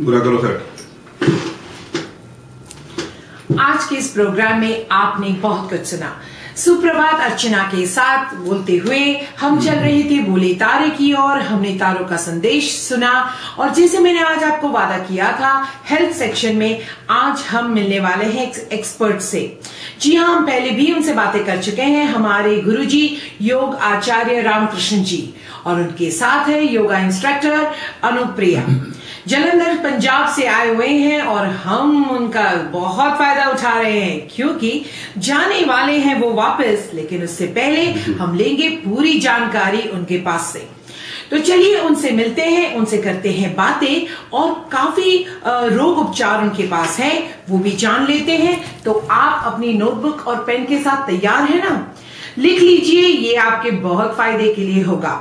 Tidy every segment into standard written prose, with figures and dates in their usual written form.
बुरा करो सर। आज के इस प्रोग्राम में आपने बहुत कुछ सुना। सुप्रभात अर्चना के साथ बोलते हुए हम चल रहे थे बोले तारे की ओर। हमने तारों का संदेश सुना और जैसे मैंने आज आपको वादा किया था, हेल्थ सेक्शन में आज हम मिलने वाले हैं एक्सपर्ट से। जी हाँ, हम पहले भी उनसे बातें कर चुके हैं, हमारे गुरुजी योग आचार्य रामकृष्ण जी, और उनके साथ है योगा इंस्ट्रक्टर अनुप्रिया। जलंधर पंजाब से आए हुए हैं और हम उनका बहुत फायदा उठा रहे हैं क्योंकि जाने वाले हैं वो वापस, लेकिन उससे पहले हम लेंगे पूरी जानकारी उनके पास से। तो चलिए उनसे मिलते हैं, उनसे करते हैं बातें और काफी रोग उपचार उनके पास है, वो भी जान लेते हैं। तो आप अपनी नोटबुक और पेन के साथ तैयार है ना? लिख लीजिए, ये आपके बहुत फायदे के लिए होगा।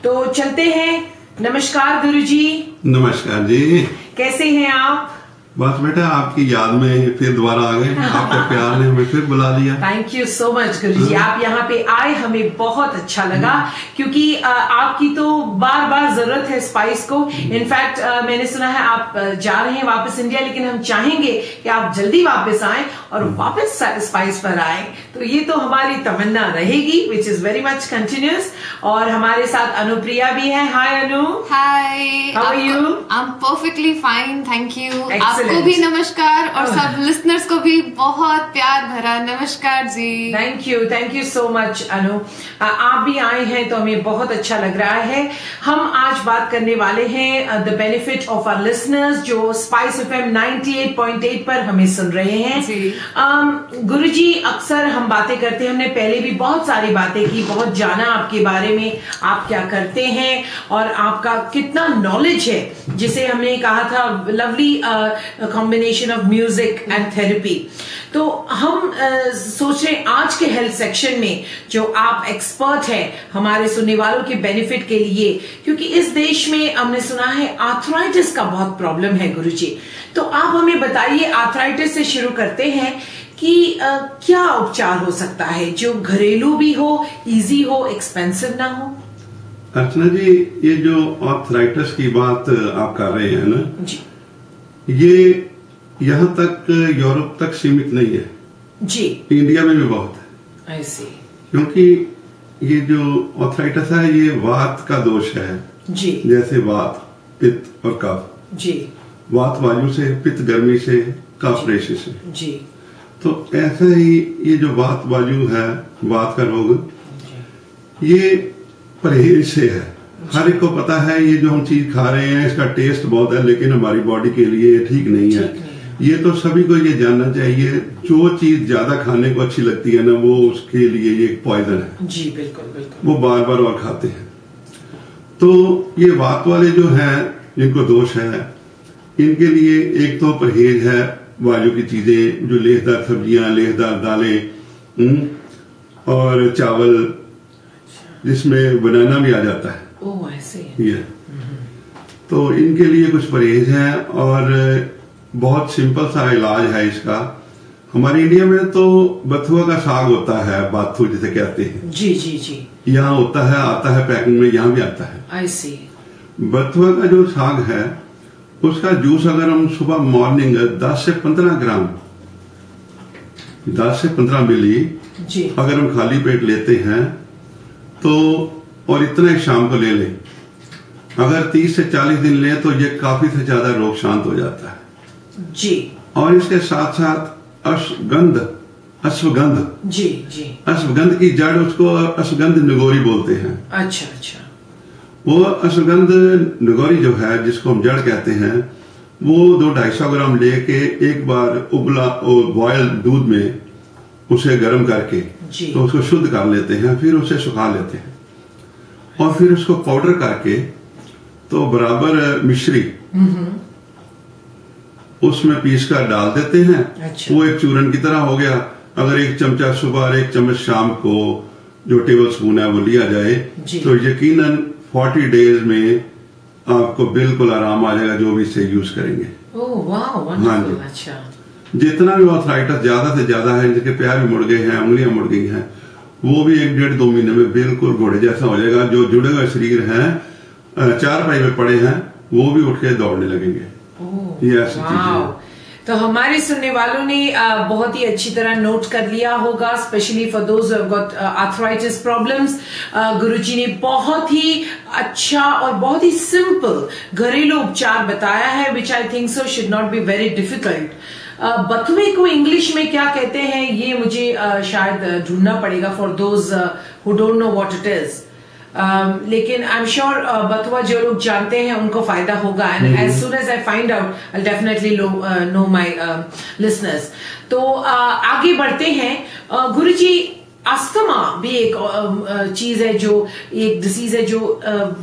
तो चलते हैं। नमस्कार गुरुजी। नमस्कार जी। कैसे हैं आप? बस बेटा आपकी याद में फिर दोबारा आ गए, आपके प्यार ने हमें फिर बुला लिया। थैंक यू सो मच गुरुजी, आप यहाँ पे आए, हमें बहुत अच्छा लगा क्योंकि आपकी तो बार बार जरूरत है स्पाइस को। इनफैक्ट मैंने सुना है आप जा रहे हैं वापस इंडिया, लेकिन हम चाहेंगे कि आप जल्दी वापस आए और वापस स्पाइस पर आए। तो ये तो हमारी तमन्ना रहेगी, which is very much continuous. और हमारे साथ अनुप्रिया भी है। Hi Anu. Hi, how are you? I am perfectly fine, thank you. आपको भी नमस्कार और सब लिसनर्स को भी बहुत प्यार भरा नमस्कार जी। थैंक यू सो मच अनु। आप भी आए हैं तो हमें बहुत अच्छा लग रहा है। हम आज बात करने वाले हैं the benefit of our listeners जो स्पाइस एफएम 98.8 पर हमें सुन रहे हैं। गुरुजी, अक्सर हम बातें करते हैं, हमने पहले भी बहुत सारी बातें की, बहुत जाना आपके बारे में, आप क्या करते हैं और आपका कितना नॉलेज है, जिसे हमने कहा था lovely combination of music and therapy. तो हम सोच रहे हैं आज के हेल्थ सेक्शन में जो आप एक्सपर्ट हैं हमारे सुनने वालों के बेनिफिट के लिए, क्योंकि इस देश में हमने सुना है आर्थराइटिस का बहुत प्रॉब्लम है गुरुजी। तो आप हमें बताइए, आर्थराइटिस से शुरू करते हैं कि क्या उपचार हो सकता है जो घरेलू भी हो, इजी हो, एक्सपेंसिव ना हो? अर्चना जी, ये जो आर्थराइटिस की बात आप कर रहे हैं ना जी, ये यहाँ तक यूरोप तक सीमित नहीं है जी, इंडिया में भी बहुत है। ऐसे क्योंकि ये जो आर्थराइटिस है ये वात का दोष है जी, जैसे वात, पित्त और कफ। जी, वात वायु से, पित्त गर्मी से, कफ रेशे से। जी, तो ऐसे ही ये जो वात वायु है, वात का रोग, ये परहेज से है। हर एक को पता है ये जो हम चीज खा रहे हैं इसका टेस्ट बहुत है, लेकिन हमारी बॉडी के लिए ठीक नहीं है। ये तो सभी को ये जानना चाहिए, जो चीज ज्यादा खाने को अच्छी लगती है ना, वो उसके लिए ये पॉइजन है। जी, बिल्कुल बिल्कुल। वो बार बार और खाते हैं। तो ये वात वाले जो हैं, जिनको दोष है, इनके लिए एक तो परहेज है, वायु की चीजें, जो लेसदार सब्जियां, लेसदार दालें और चावल, जिसमें बनाना भी आ जाता है। ओह, ऐसे ये तो इनके लिए कुछ परहेज है और बहुत सिंपल सा इलाज है इसका। हमारे इंडिया में तो बथुआ का साग होता है, बाथू जिसे कहते हैं। जी जी जी। यहाँ होता है, आता है पैकिंग में, यहाँ भी आता है। आई सी। बथुआ का जो साग है उसका जूस अगर हम सुबह मॉर्निंग 10 से 15 ग्राम, 10 से 15 मिली जी, अगर हम खाली पेट लेते हैं तो, और इतना ही शाम को ले लें, अगर 30 से 40 दिन लें तो ये काफी से ज्यादा रोग शांत हो जाता है जी। और इसके साथ साथ अश्वगंध, जी जी, अश्वगंध की जड़, उसको अश्वगंध निगोरी बोलते हैं। अच्छा अच्छा। वो अश्वगंध निगोरी जो है, जिसको हम जड़ कहते हैं, वो 200-250 ग्राम लेके एक बार उबला और बॉयल दूध में उसे गर्म करके तो उसको शुद्ध कर लेते हैं, फिर उसे सुखा लेते हैं और फिर उसको पाउडर करके तो बराबर मिश्री उसमें पीस कर डाल देते हैं। अच्छा। वो एक चूरन की तरह हो गया। अगर 1 चमचा सुबह और 1 चम्मच शाम को जो टेबल स्पून है वो लिया जाए तो यकीनन 40 डेज में आपको बिल्कुल आराम आ जाएगा, जो भी इसे यूज करेंगे। ओह वाह, वंडरफुल। अच्छा। जितना भी आर्थराइटिस ज्यादा से ज्यादा है, जिनके पैर भी मुड़ गए हैं, उंगलियां मुड़ गई हैं, वो भी 1-1.5-2 महीने में बिल्कुल घोड़े जैसा हो जाएगा। जो जुड़े हुए शरीर हैं, 4 पाई में पड़े हैं, वो भी उठ के दौड़ने लगेंगे। ओह ये ऐसी चीजें हैं। तो हमारे सुनने वालों ने बहुत ही अच्छी तरह नोट कर लिया होगा, specially for those got arthritis problems. Guruji ने बहुत ही अच्छा और बहुत ही सिंपल घरेलू उपचार बताया है, which I think so should not be very difficult. बथुए को इंग्लिश में क्या कहते हैं ये मुझे शायद ढूंढना पड़ेगा for those who don't know what it is, लेकिन आई एम श्योर बथुआ जो लोग जानते हैं उनको फायदा होगा, and as soon as I find out I definitely know my listeners. तो आगे बढ़ते हैं। गुरुजी, अस्थमा भी एक चीज है, जो एक डिसीज है जो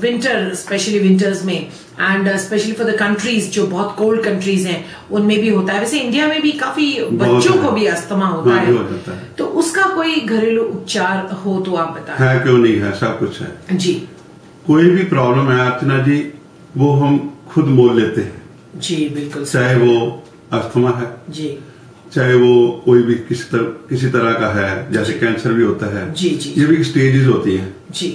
विंटर, स्पेशली विंटर्स में and specially for the countries जो बहुत कोल्ड कंट्रीज हैं उनमें भी होता है। वैसे इंडिया में भी काफी बच्चों को भी अस्थमा होता है, तो उसका कोई घरेलू उपचार हो तो आप बताएं। है क्यों नहीं है, सब कुछ है जी। कोई भी प्रॉब्लम है अर्चना जी, वो हम खुद मोल लेते हैं जी, बिल्कुल। चाहे वो अस्थमा है जी, चाहे वो कोई भी किसी तरह का है, जैसे कैंसर भी होता है जी, जी, ये भी स्टेजेस होती हैं जी।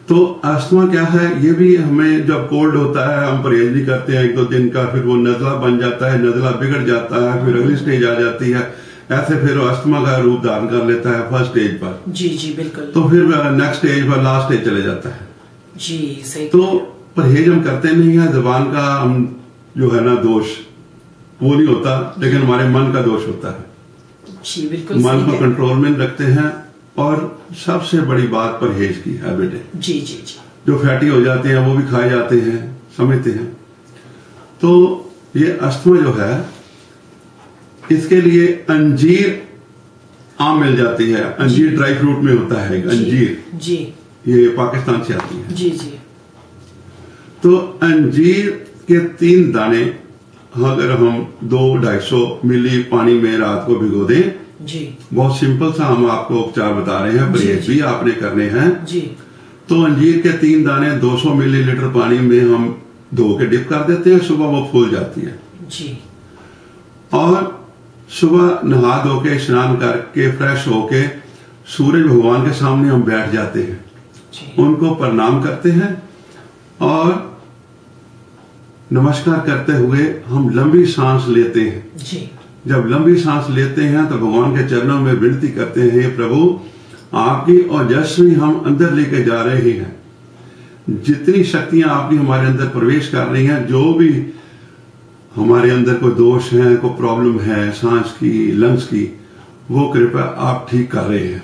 तो अस्थमा क्या है, ये भी हमें जब कोल्ड होता है हम परहेज भी करते हैं 1-2 दिन का, फिर वो नजला बन जाता है, नजला बिगड़ जाता है, फिर अगली स्टेज आ जाती है, ऐसे फिर अस्थमा का रूप धारण कर लेता है फर्स्ट स्टेज पर। जी जी, बिल्कुल। तो फिर नेक्स्ट स्टेज पर, लास्ट स्टेज चले जाता है जी, सही। तो परहेज हम करते नहीं है, जबान का हम जो है ना दोष वो नहीं होता, लेकिन हमारे मन का दोष होता है जी, बिल्कुल। मन को कंट्रोल में रखते हैं, और सबसे बड़ी बात परहेज की है बेटे। जी जी जी। जो फैटी हो जाते हैं वो भी खाए जाते हैं, समझते हैं। तो ये अस्थमा जो है, इसके लिए अंजीर आम मिल जाती है, अंजीर ड्राई फ्रूट में होता है अंजीर जी, ये पाकिस्तान से आती है जी जी। तो अंजीर के 3 दाने अगर हम 200-250 मिली पानी में रात को भिगो दें जी, बहुत सिंपल सा हम आपको उपचार बता रहे हैं, परहेज भी आपने करने हैं जी। तो अंजीर के 3 दाने 200 मिलीलीटर पानी में हम धो के डिप कर देते हैं, सुबह वो फूल जाती है जी। और सुबह नहा धो के स्नान करके फ्रेश होके सूरज भगवान के सामने हम बैठ जाते हैं जी। उनको प्रणाम करते हैं और नमस्कार करते हुए हम लंबी सांस लेते हैं जी। जब लंबी सांस लेते हैं तो भगवान के चरणों में विनती करते हैं, हे प्रभु आपकी ओजस्वी हम अंदर लेके जा रहे हैं, जितनी शक्तियां आपकी हमारे अंदर प्रवेश कर रही हैं, जो भी हमारे अंदर कोई दोष है, कोई प्रॉब्लम है सांस की, लंग्स की, वो कृपया आप ठीक कर रहे हैं।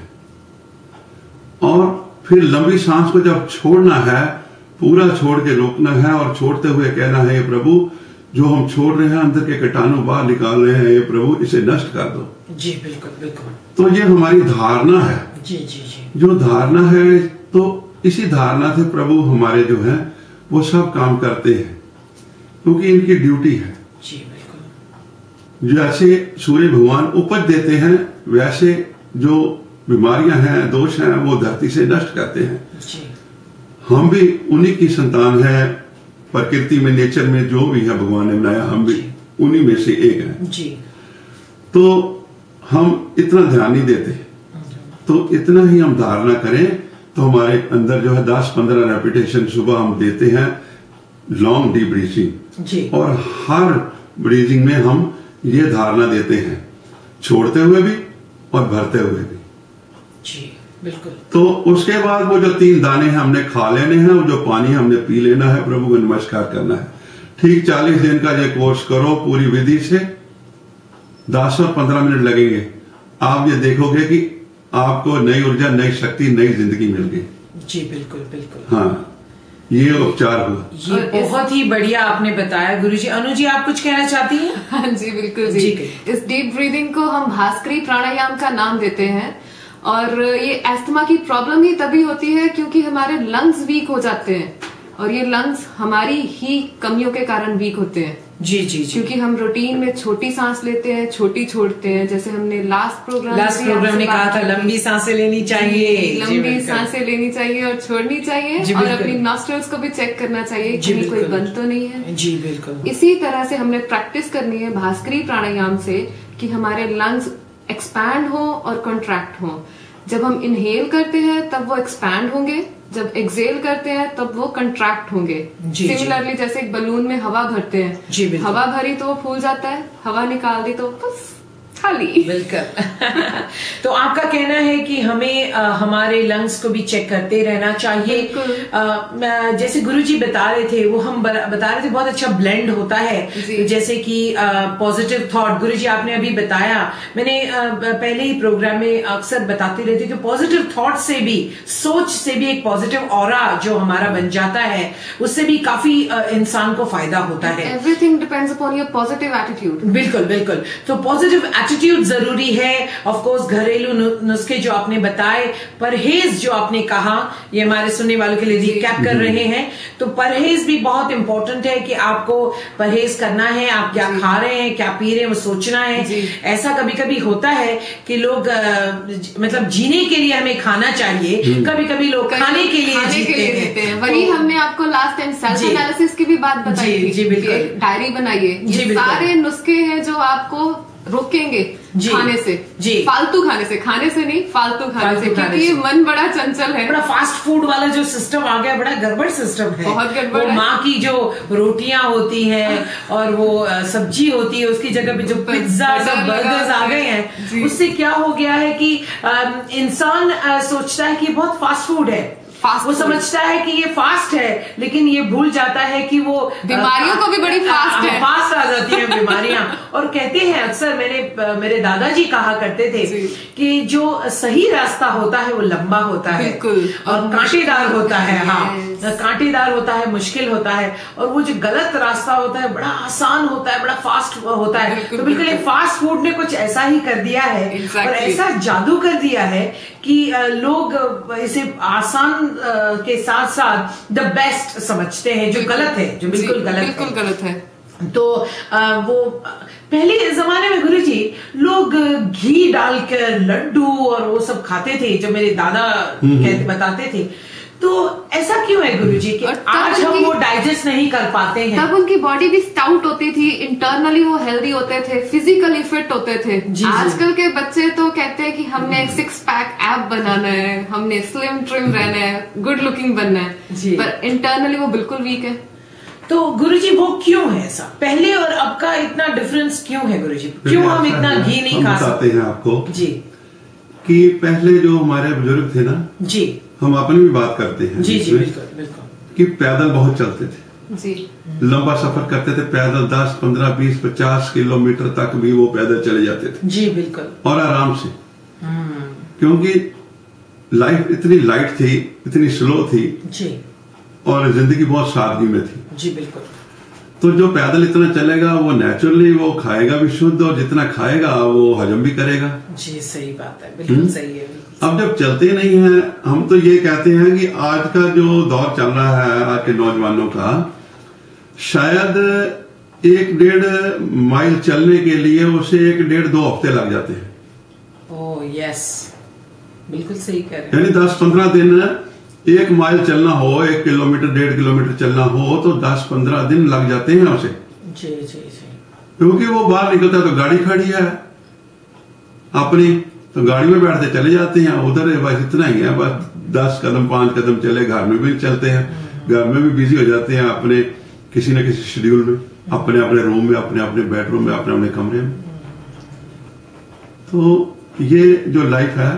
और फिर लंबी सांस को जब छोड़ना है, पूरा छोड़ के रोकना है और छोड़ते हुए कहना है, हे प्रभु जो हम छोड़ रहे हैं अंदर के कीटाणु बाहर निकाल रहे हैं, हे प्रभु इसे नष्ट कर दो। जी, बिल्कुल बिल्कुल। तो ये हमारी धारणा है। जी जी जी। जो धारणा है, तो इसी धारणा से प्रभु हमारे जो है वो सब काम करते हैं, क्योंकि इनकी ड्यूटी है। जी, बिल्कुल। जैसे सूर्य भगवान उपज देते हैं, वैसे जो बीमारियां हैं, दोष हैं, वो धरती से नष्ट करते हैं। जी। हम भी उन्हीं की संतान है, प्रकृति में, नेचर में जो भी है भगवान ने बनाया, हम भी उन्हीं में से एक हैं जी। तो हम इतना ध्यान नहीं देते, तो इतना ही हम धारणा करें तो हमारे अंदर जो है 10-15 रेपिटेशन सुबह हम देते हैं लॉन्ग डीप ब्रीथिंग जी। और हर ब्रीथिंग में हम ये धारणा देते हैं, छोड़ते हुए भी और भरते हुए भी। जी, बिल्कुल। तो उसके बाद वो जो 3 दाने हैं हमने खा लेने हैं, वो जो पानी हमने पी लेना है, प्रभु को नमस्कार करना है। ठीक 40 दिन का ये कोर्स करो पूरी विधि से, 10 और 15 मिनट लगेंगे, आप ये देखोगे कि आपको नई ऊर्जा, नई शक्ति, नई जिंदगी मिल गई। जी, बिल्कुल बिल्कुल। हाँ, ये उपचार हुआ। ये बहुत ही बढ़िया आपने बताया गुरुजी। अनु जी, आप कुछ कहना चाहती हैं? हाँ जी, बिल्कुल जी। इस डीप ब्रीदिंग को हम भास्करी प्राणायाम का नाम देते हैं, और ये अस्थमा की प्रॉब्लम ही तभी होती है क्योंकि हमारे लंग्स वीक हो जाते हैं, और ये लंग्स हमारी ही कमियों के कारण वीक होते हैं। जी जी जी। क्योंकि हम रूटीन में छोटी सांस लेते हैं, छोटी छोड़ते हैं, जैसे हमने लास्ट प्रोग्राम में कहा था लंबी सांसें लेनी चाहिए, लंबी सांसें लेनी चाहिए और छोड़नी चाहिए, और अपनी नॉस्ट्रल्स को भी चेक करना चाहिए कहीं कोई बंद तो नहीं है। जी बिल्कुल। इसी तरह से हमने प्रैक्टिस करनी है भास्करी प्राणायाम से कि हमारे लंग्स एक्सपैंड हो और कॉन्ट्रैक्ट हो। जब हम इनहेल करते हैं तब वो एक्सपैंड होंगे, जब एक्सेल करते हैं तब वो कंट्रैक्ट होंगे। सिमिलरली जैसे एक बलून में हवा भरते हैं, हवा भरी तो वो फूल जाता है, हवा निकाल दी तो बस खाली। बिल्कुल। तो आपका कहना है कि हमें हमारे लंग्स को भी चेक करते रहना चाहिए। जैसे गुरुजी बता रहे थे, वो हम बता रहे थे बहुत अच्छा ब्लेंड होता है। जैसे कि पॉजिटिव थॉट, गुरुजी आपने अभी बताया, मैंने पहले ही प्रोग्राम में अक्सर बताती रहती कि पॉजिटिव थॉट से भी, सोच से भी एक पॉजिटिव ऑरा जो हमारा बन जाता है, उससे भी काफी इंसान को फायदा होता है। Everything depends upon your positive attitude. बिल्कुल बिल्कुल। तो पॉजिटिव एटीट्यूड जरूरी है। ऑफ कोर्स घरेलू नुस्खे जो आपने बताए, परहेज जो आपने कहा, ये हमारे सुनने वालों के लिए रिकैप कर रहे हैं। तो परहेज भी बहुत इंपॉर्टेंट है कि आपको परहेज करना है, आप क्या खा रहे हैं, क्या पी रहे हैं, वो सोचना है। ऐसा कभी कभी होता है कि लोग मतलब जीने के लिए हमें खाना चाहिए, कभी कभी लोग खाने के लिए जीते हैं। वही हमने आपको लास्ट टाइम सेल्फ एनालिसिस की भी बात बताई थी। जी बिल्कुल। डायरी बनाइए, ये सारे नुस्खे हैं जो आपको रोकेंगे खाने से, फालतू खाने से नहीं, फालतू खाने से, क्योंकि मन बड़ा चंचल है। बड़ा फास्ट फूड वाला जो सिस्टम आ गया, बड़ा गड़बड़ सिस्टम है, बहुत गड़बड़ है। माँ की जो रोटियां होती हैं और वो सब्जी होती है, उसकी जगह पे जो पिज्जा बर्गर्स आ गए हैं, उससे क्या हो गया है कि इंसान सोचता है कि बहुत फास्ट फूड है, वो समझता है कि ये फास्ट है, लेकिन ये भूल जाता है कि वो बीमारियों को भी बड़ी फास्ट है, फास्ट आ जाती है बीमारियां। और कहते हैं अक्सर, मेरे दादाजी कहा करते थे कि जो सही रास्ता होता है वो लंबा होता है, बिल्कुल, और कांटेदार होता है। हाँ, कांटेदार होता है, मुश्किल होता है, और वो जो गलत रास्ता होता है बड़ा आसान होता है, बड़ा फास्ट होता है। तो बिल्कुल ये फास्ट फूड ने कुछ ऐसा ही कर दिया है, और ऐसा जादू कर दिया है कि लोग इसे आसान के साथ साथ द बेस्ट समझते हैं, जो गलत है, जो बिल्कुल गलत है। तो वो पहले जमाने में गुरुजी लोग घी डालकर लड्डू और वो सब खाते थे, जो मेरे दादा बताते थे। तो ऐसा क्यों है गुरुजी कि आज हम वो डाइजेस्ट नहीं कर पाते हैं? तब उनकी बॉडी भी स्टाउट होती थी, इंटरनली वो हेल्दी होते थे, फिजिकली फिट होते थे। आजकल के बच्चे तो कहते हैं कि हमने 6 पैक एप बनाना है, हमने स्लिम ट्रिम रहना है, गुड लुकिंग बनना है, पर इंटरनली वो बिल्कुल वीक है। तो गुरुजी वो क्यों है ऐसा? पहले और अब का इतना डिफरेंस क्यों है गुरुजी? क्यों हम इतना घी नहीं खा सकते? बताते हैं आपको जी कि पहले जो हमारे बुजुर्ग थे ना जी, हम अपनी भी बात करते हैं जी जी बिल्कुल बिल्कुल, कि पैदल बहुत चलते थे जी, लंबा सफर करते थे पैदल, 10, 15, 20, 50 किलोमीटर तक भी वो पैदल चले जाते थे जी बिल्कुल, और आराम से, क्योंकि लाइफ इतनी लाइट थी, इतनी स्लो थी जी, और जिंदगी बहुत सादगी में थी जी बिल्कुल। तो जो पैदल इतना चलेगा वो नेचुरली वो खाएगा भी शुद्ध, और जितना खाएगा वो हजम भी करेगा। जी सही बात है, बिल्कुल सही है। अब जब चलते नहीं है, हम तो ये कहते हैं कि आज का जो दौर चल रहा है आज के नौजवानों का, शायद 1-1.5 माइल चलने के लिए उसे 1-1.5-2 हफ्ते लग जाते हैं। ओह यस, बिल्कुल सही कह रहे हैं। यानी 10-15 दिन 1 माइल चलना हो, 1 किलोमीटर 1.5 किलोमीटर चलना हो तो 10-15 दिन लग जाते हैं उसे। जी जी जी, क्योंकि वो बाहर निकलता है तो गाड़ी खड़ी है अपनी, तो गाड़ी में बैठते चले जाते हैं उधर, बस इतना ही है, बस 10 कदम 5 कदम चले, घर में भी चलते हैं, घर में भी बिजी हो जाते हैं अपने किसी न किसी शेड्यूल में, अपने अपने रूम में, अपने अपने बेडरूम में, अपने अपने कमरे में। तो ये जो लाइफ है,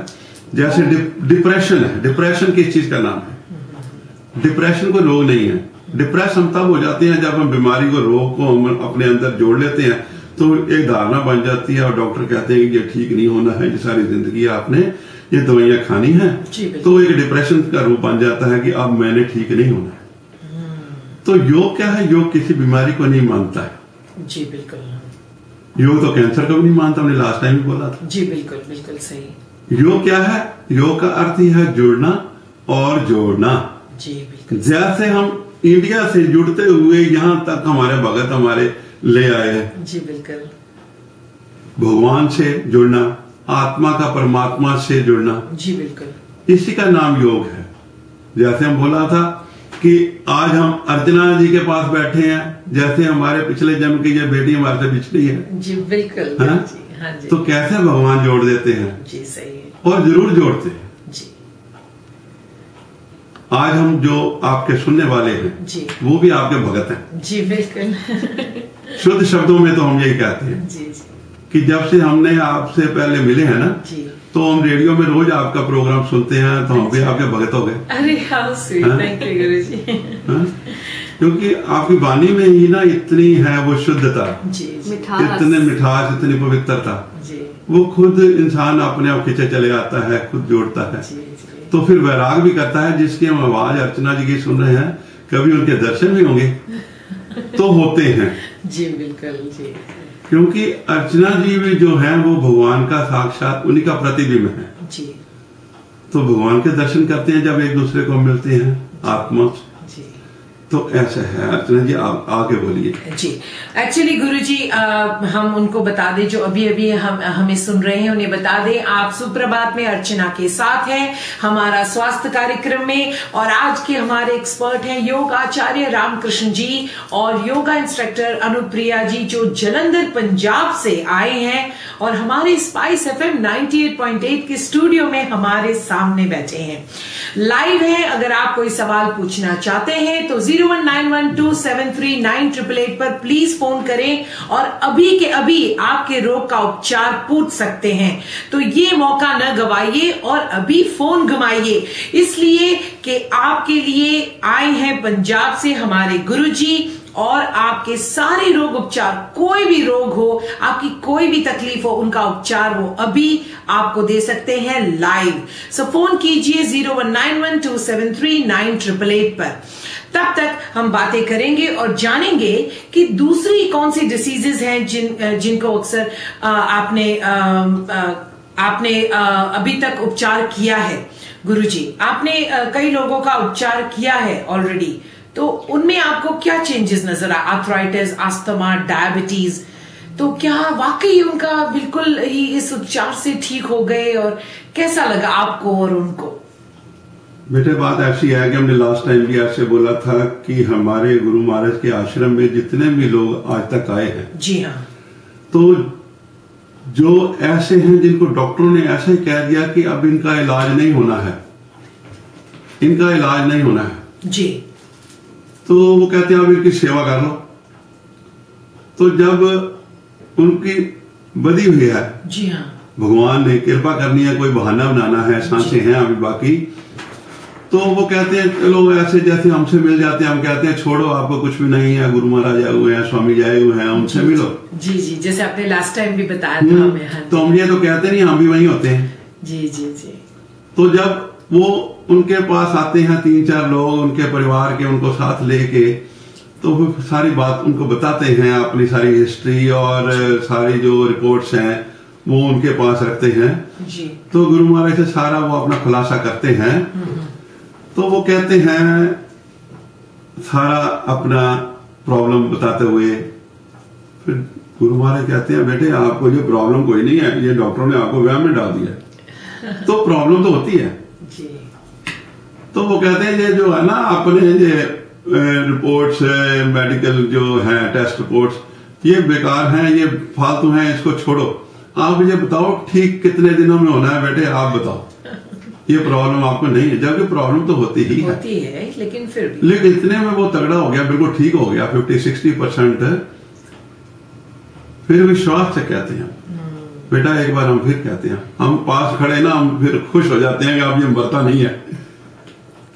जैसे डिप्रेशन है, डिप्रेशन किस चीज का नाम है? डिप्रेशन को रोग नहीं है। डिप्रेस हम तब हो जाते हैं जब हम बीमारी को, रोग को हम अपने अंदर जोड़ लेते हैं, तो एक धारणा बन जाती है और डॉक्टर कहते हैं कि ये ठीक नहीं होना है, ये सारी जिंदगी आपने ये दवाइयां खानी है, तो एक डिप्रेशन का रूप बन जाता है कि अब मैंने ठीक नहीं होना है। तो योग क्या है? योग किसी बीमारी को नहीं मानता है। जी बिल्कुल, योग तो कैंसर को भी नहीं मानता, हमने लास्ट टाइम भी बोला था। जी बिल्कुल बिल्कुल सही। योग क्या है? योग का अर्थ ही है जुड़ना और जोड़ना। जी बिल्कुल, जैसे हम इंडिया से जुड़ते हुए यहाँ तक हमारे भगत हमारे ले आए हैं। जी बिल्कुल, भगवान से जुड़ना, आत्मा का परमात्मा से जुड़ना, जी बिल्कुल, इसी का नाम योग है। जैसे हम बोला था कि आज हम अर्चना जी के पास बैठे हैं, जैसे हमारे पिछले जन्म की ये बेटी हमारे से पिछड़ी है। जी बिल्कुल, है? हाँ जी, तो कैसे भगवान जोड़ देते हैं? जी सही है, और जरूर जोड़ते हैं। जी। आज हम जो आपके सुनने वाले हैं जी, वो भी आपके भगत हैं। जी बिल्कुल। शुद्ध शब्दों में तो हम यही कहते हैं जी जी कि जब से हमने आपसे पहले मिले हैं ना, जी, तो हम रेडियो में रोज आपका प्रोग्राम सुनते हैं, तो हम भी आपके भगत हो गए। अरे हाउ स्वीट, थैंक यू गुरुजी। क्योंकि आपकी वाणी में ही ना इतनी है वो शुद्धता, जी जी मिठास, इतने मिठास, इतनी पवित्रता, जी वो खुद इंसान अपने आप खींचे चले आता है, खुद जोड़ता है। जी जी, तो फिर वैराग भी करता है। जिसकी हम आवाज अर्चना जी की सुन रहे हैं, कभी उनके दर्शन भी होंगे तो होते हैं, जी बिल्कुल जी, क्योंकि अर्चना जी भी जो है वो भगवान का साक्षात उन्हीं का प्रतिबिंब है। जी तो भगवान के दर्शन करते हैं जब एक दूसरे को मिलते हैं आत्मा। जी, तो ऐसा है। अर्चना जी आप आगे बोलिए। जी एक्चुअली गुरुजी, हम उनको बता दें जो अभी अभी हमें सुन रहे हैं, उन्हें बता दें आप सुप्रभात में अर्चना के साथ हैं, हमारा स्वास्थ्य कार्यक्रम में। और आज के हमारे एक्सपर्ट हैं योग आचार्य रामकृष्ण जी और योगा इंस्ट्रक्टर अनुप्रिया जी, जो जलंधर पंजाब से आए हैं और हमारे स्पाइस FM 98.8 के स्टूडियो में हमारे सामने बैठे हैं, लाइव है। अगर आप कोई सवाल पूछना चाहते हैं तो 0191273988 पर प्लीज फोन करें और अभी के अभी आपके रोग का उपचार पूछ सकते हैं। तो ये मौका न गवाइए और अभी फोन घुमाइए, इसलिए कि आपके लिए आए हैं पंजाब से हमारे गुरुजी और आपके सारे रोग उपचार, कोई भी रोग हो, आपकी कोई भी तकलीफ हो, उनका उपचार वो अभी आपको दे सकते हैं लाइव। सो फोन कीजिए 0191273988 पर। तब तक हम बातें करेंगे और जानेंगे कि दूसरी कौन सी डिसीजेज हैं जिनको अक्सर आपने अभी तक उपचार किया है। गुरुजी, आपने कई लोगों का उपचार किया है ऑलरेडी, तो उनमें आपको क्या चेंजेस नजर आए? आर्थराइटिस, अस्थमा, डायबिटीज, तो क्या वाकई उनका बिल्कुल ही इस उपचार से ठीक हो गए और कैसा लगा आपको और उनको? बेटे बात ऐसी है कि हमने लास्ट टाइम भी ऐसे बोला था कि हमारे गुरु महाराज के आश्रम में जितने भी लोग आज तक आए हैं, जी हाँ, तो जो ऐसे हैं जिनको डॉक्टरों ने ऐसा ही कह दिया कि अब इनका इलाज नहीं होना है, इनका इलाज नहीं होना है जी, तो वो कहते हैं अब इनकी सेवा कर लो। तो जब उनकी बदी हुई है, जी हाँ, भगवान ने कृपा करनी है, कोई बहाना बनाना है, सांसें हैं अभी बाकी, तो वो कहते हैं चलो ऐसे जैसे हमसे मिल जाते हैं, हम कहते हैं छोड़ो आपको कुछ भी नहीं है, गुरु महाराज आए हुए हैं, स्वामी जी आए हुए हैं, उनसे मिलो। जी जी, जैसे आपने लास्ट टाइम भी बताया था हमें। तो हम ये तो कहते नहीं, हम भी वहीं होते हैं। जी जी जी। तो जब वो उनके पास आते हैं 3-4 लोग, उनके परिवार के, उनको साथ लेके, तो वो सारी बात उनको बताते हैं, अपनी सारी हिस्ट्री और सारी जो रिपोर्ट्स हैं वो उनके पास रखते हैं जी। तो गुरु महाराज से सारा वो अपना खुलासा करते हैं। तो वो कहते हैं सारा अपना प्रॉब्लम बताते हुए, फिर गुरु महाराज कहते हैं बेटे आपको ये प्रॉब्लम कोई नहीं है, ये डॉक्टरों ने आपको वहम में डाल दिया। तो प्रॉब्लम तो होती है जी। तो वो कहते हैं ये जो है ना अपने ये रिपोर्ट्स मेडिकल जो है टेस्ट रिपोर्ट्स, ये बेकार हैं, ये फालतू हैं, इसको छोड़ो, आप मुझे बताओ ठीक कितने दिनों में होना है बेटे, आप बताओ, ये प्रॉब्लम आपको नहीं है, जबकि प्रॉब्लम तो होती ही है, लेकिन फिर भी, लेकिन इतने में वो तगड़ा हो गया, बिल्कुल ठीक हो गया 50-60%। फिर विश्वास से कहते हैं बेटा, एक बार हम फिर कहते हैं, हम पास खड़े ना, हम फिर खुश हो जाते हैं कि अब ये मरता नहीं है।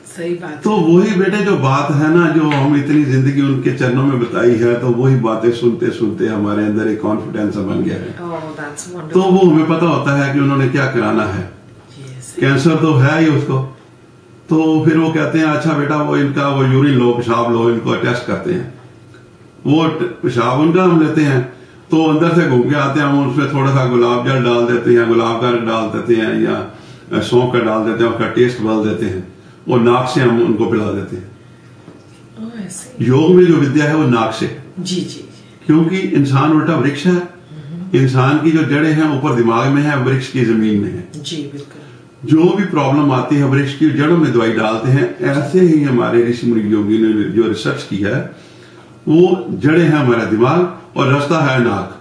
सही बात। तो वही बेटे जो बात है ना, जो हम इतनी जिंदगी उनके चरणों में बताई है, तो वही बातें सुनते सुनते हमारे अंदर एक कॉन्फिडेंस बन गया है। तो वो हमें पता होता है कि उन्होंने क्या कराना है। कैंसर तो है ही उसको, तो फिर वो कहते हैं अच्छा बेटा वो इनका वो यूरिन लो, पेशाब लो, इनको टेस्ट करते हैं। वो पेशाब उनका हम लेते हैं, तो अंदर से घूम के आते हैं, हम उसमें थोड़ा सा गुलाब जल डाल देते हैं, गुलाब का डाल देते हैं या सौंफ का डाल देते हैं, उसका टेस्ट बदल देते हैं, और नाक से हम उनको पिला देते हैं। योग में जो विद्या है वो नाक से जी जी, क्योंकि इंसान उल्टा वृक्ष है, इंसान की जो जड़ें हैं ऊपर दिमाग में है, वृक्ष की जमीन में है जी। बिल्कुल, जो भी प्रॉब्लम आती है वृक्ष की जड़ों में दवाई डालते हैं। ऐसे ही हमारे ऋषि मुनि योगी ने जो रिसर्च की है, वो जड़ें हैं हमारा दिमाग और रास्ता है नाक।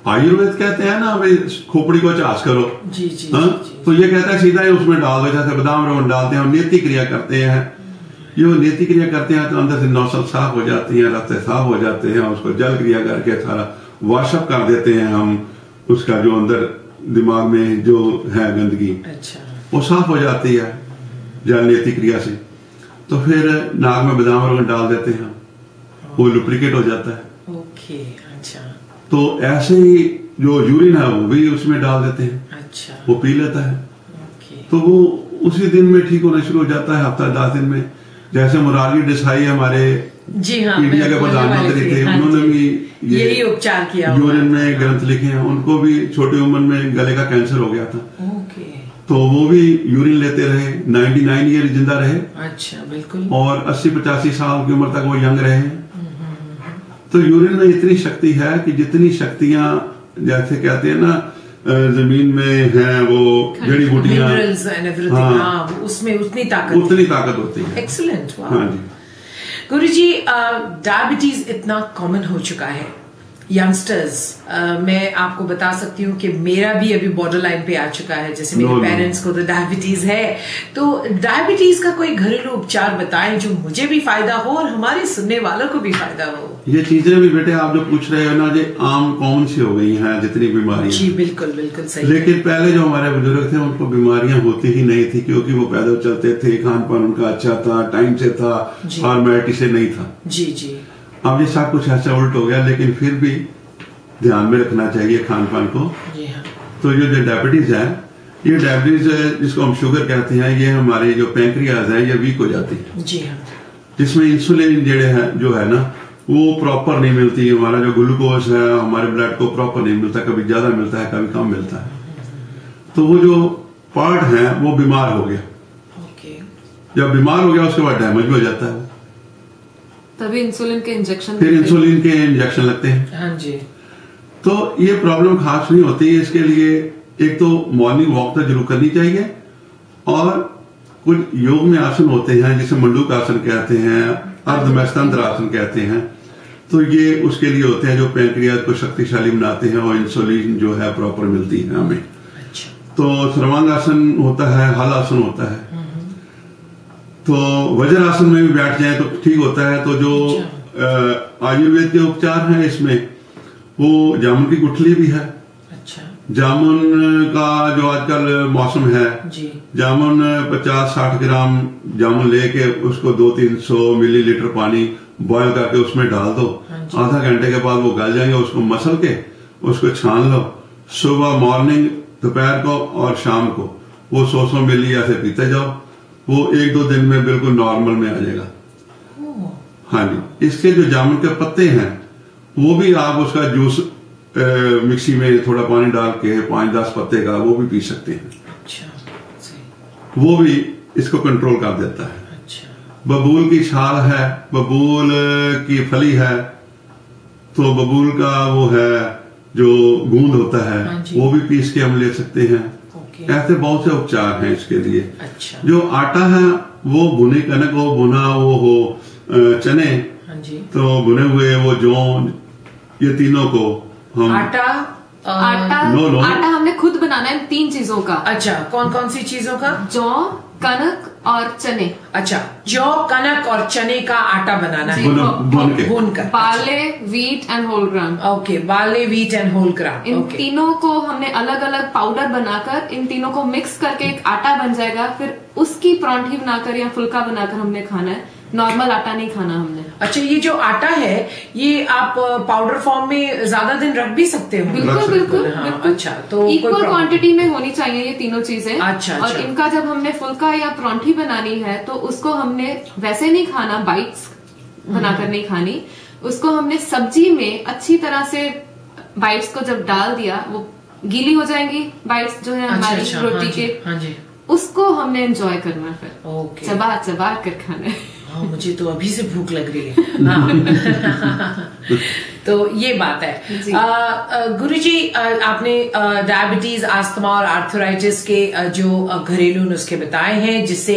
आयुर्वेद कहते हैं ना भाई खोपड़ी को चास करो, जी जी, हाँ? जी। तो ये कहता है सीधा ही उसमें डाल दो, जैसे बादाम रोगन डालते हैं और नेति क्रिया करते हैं। ये नेति क्रिया करते हैं तो अंदर से नौसल साफ हो जाती है, रस्ते साफ हो जाते हैं, उसको जल क्रिया करके सारा वॉशअप कर देते हैं हम, उसका जो अंदर दिमाग में जो है गंदगी, अच्छा, वो साफ हो जाती है जल नेति क्रिया से। तो फिर नाक में बादाम रोगन डाल देते हैं, वो लुब्रिकेट हो जाता है। ओके, अच्छा तो ऐसे ही जो यूरिन है वो भी उसमें डाल देते हैं, अच्छा, वो पी लेता है। ओके, तो वो उसी दिन में ठीक होना शुरू हो जाता है, हफ्ता 10 दिन में। जैसे मुरारी देसाई हमारे जी हाँ, इंडिया के प्रधानमंत्री थे, हाँ उन्होंने भी यही उपचार किया हुआ यूरिन में था। ग्रंथ लिखे हैं। उनको भी छोटी उम्र में गले का कैंसर हो गया था, ओके, तो वो भी यूरिन लेते रहे, 99 ईयर जिंदा रहे, अच्छा, बिल्कुल, और 80-85 साल की उम्र तक वो यंग रहे। तो यूरिन में इतनी शक्ति है कि जितनी शक्तियां जैसे कहते हैं ना जमीन में है वो जड़ी बूटियां, मिनरल्स एंड एवरीथिंग, हाँ, उसमें उतनी ताकत होती है। एक्सीलेंट, हाँ जी। गुरुजी, डायबिटीज इतना कॉमन हो चुका है यंगस्टर्स, मैं आपको बता सकती हूँ कि मेरा भी अभी बॉर्डर लाइन पे आ चुका है, जैसे मेरे पेरेंट्स को तो डायबिटीज है। तो डायबिटीज का कोई घरेलू उपचार बताएं जो मुझे भी फायदा हो और हमारे सुनने वालों को भी फायदा हो। ये चीजें भी बेटे आप जो पूछ रहे हो ना, ये आम कॉमन सी हो गई हैं जितनी बीमारियां। जी बिल्कुल बिल्कुल सही। लेकिन पहले जो हमारे बुजुर्ग थे उनको बीमारियां होती ही नहीं थी, क्योंकि वो पैदल चलते थे, खान पान उनका अच्छा था, टाइम से था, फॉर्मेलिटी से नहीं था। जी जी। अब ये सब कुछ ऐसा उल्ट हो गया, लेकिन फिर भी ध्यान में रखना चाहिए खान पान को। जी हाँ। तो ये जो डायबिटीज है, ये डायबिटीज जिसको हम शुगर कहते हैं, ये हमारी जो पैंक्रियाज है ये वीक हो जाती है। जी हाँ। जिसमें इंसुलिन जो है ना वो प्रॉपर नहीं मिलती। हमारा जो ग्लूकोज है हमारे ब्लड को प्रॉपर नहीं मिलता, कभी ज्यादा मिलता है कभी कम मिलता है। तो वो जो पार्ट है वो बीमार हो गया। ओके। जब बीमार हो गया उसके बाद डैमेज हो जाता है, तभी इंसुलिन के इंजेक्शन, फिर इंसुलिन के इंजेक्शन लगते हैं। हाँ जी। तो ये प्रॉब्लम खास नहीं होती है। इसके लिए एक तो मॉर्निंग वॉक तो जरूर करनी चाहिए, और कुछ योग में आसन होते हैं जिसे मंडूक आसन कहते हैं, अर्धमस्तंत्र आसन कहते हैं। तो ये उसके लिए होते हैं जो पैंक्रियाज को शक्तिशाली बनाते हैं और इंसुलिन जो है प्रॉपर मिलती है हमें। अच्छा। तो सर्वांगासन होता है, हल आसन होता है। तो वज्रासन में भी बैठ जाए तो ठीक होता है। तो जो आयुर्वेद के उपचार हैं इसमें वो जामुन की गुठली भी है। अच्छा। जामुन का जो आजकल मौसम है जी, जामुन 50-60 ग्राम जामुन लेके उसको 200-300 मिलीलीटर पानी बॉयल करके उसमें डाल दो। आधा घंटे के बाद वो गल जाएंगे, उसको मसल के उसको छान लो। सुबह मॉर्निंग, दोपहर को और शाम को वो 100 मिली ऐसे पीते जाओ। वो 1-2 दिन में बिल्कुल नॉर्मल में आ जाएगा। हाँ जी। इसके जो जामुन के पत्ते हैं वो भी आप उसका जूस मिक्सी में थोड़ा पानी डाल के 5-10 पत्ते का वो भी पी सकते हैं। अच्छा, वो भी इसको कंट्रोल कर देता है। अच्छा। बबूल की छाल है, बबूल की फली है, तो बबूल का वो है जो गूंद होता है, वो भी पीस के हम ले सकते हैं। ऐसे बहुत से उपचार हैं इसके लिए। अच्छा। जो आटा है वो भुने कनक हो, भुना वो हो चने, हाँ जी। तो भुने हुए वो जौ, ये तीनों को हम आटा हमने खुद बनाना है 3 चीजों का। अच्छा, कौन कौन सी चीजों का? जौ, कनक और चने। अच्छा, जौ, कनक और चने का आटा बनाना है, भूनकर। Barley, wheat and whole gram. Okay, barley, wheat and whole gram. इन तीनों को हमने अलग अलग पाउडर बनाकर इन तीनों को मिक्स करके एक आटा बन जाएगा। फिर उसकी परांठी बनाकर या फुल्का बनाकर हमने खाना है, नॉर्मल आटा नहीं खाना हमने। अच्छा, ये जो आटा है ये आप पाउडर फॉर्म में ज्यादा दिन रख भी सकते हो? बिल्कुल बिल्कुल। हाँ, अच्छा, तो इक्वल क्वांटिटी में होनी चाहिए ये तीनों चीजें। अच्छा। और इनका जब हमने फुल्का या परांठी बनानी है तो उसको हमने वैसे नहीं खाना, बाइट्स बनाकर नहीं खानी। उसको हमने सब्जी में अच्छी तरह से बाइट्स को जब डाल दिया, वो गीली हो जाएंगी बाइट्स जो है हमारी रोटी के। हाँ जी। उसको हमने एंजॉय करना, फिर चबा चबा कर खाना है। हाँ, मुझे तो अभी से भूख लग रही है। हाँ। तो ये बात है। गुरुजी, आपने डायबिटीज, अस्थमा और आर्थराइटिस के जो घरेलू नुस्खे बताए हैं जिससे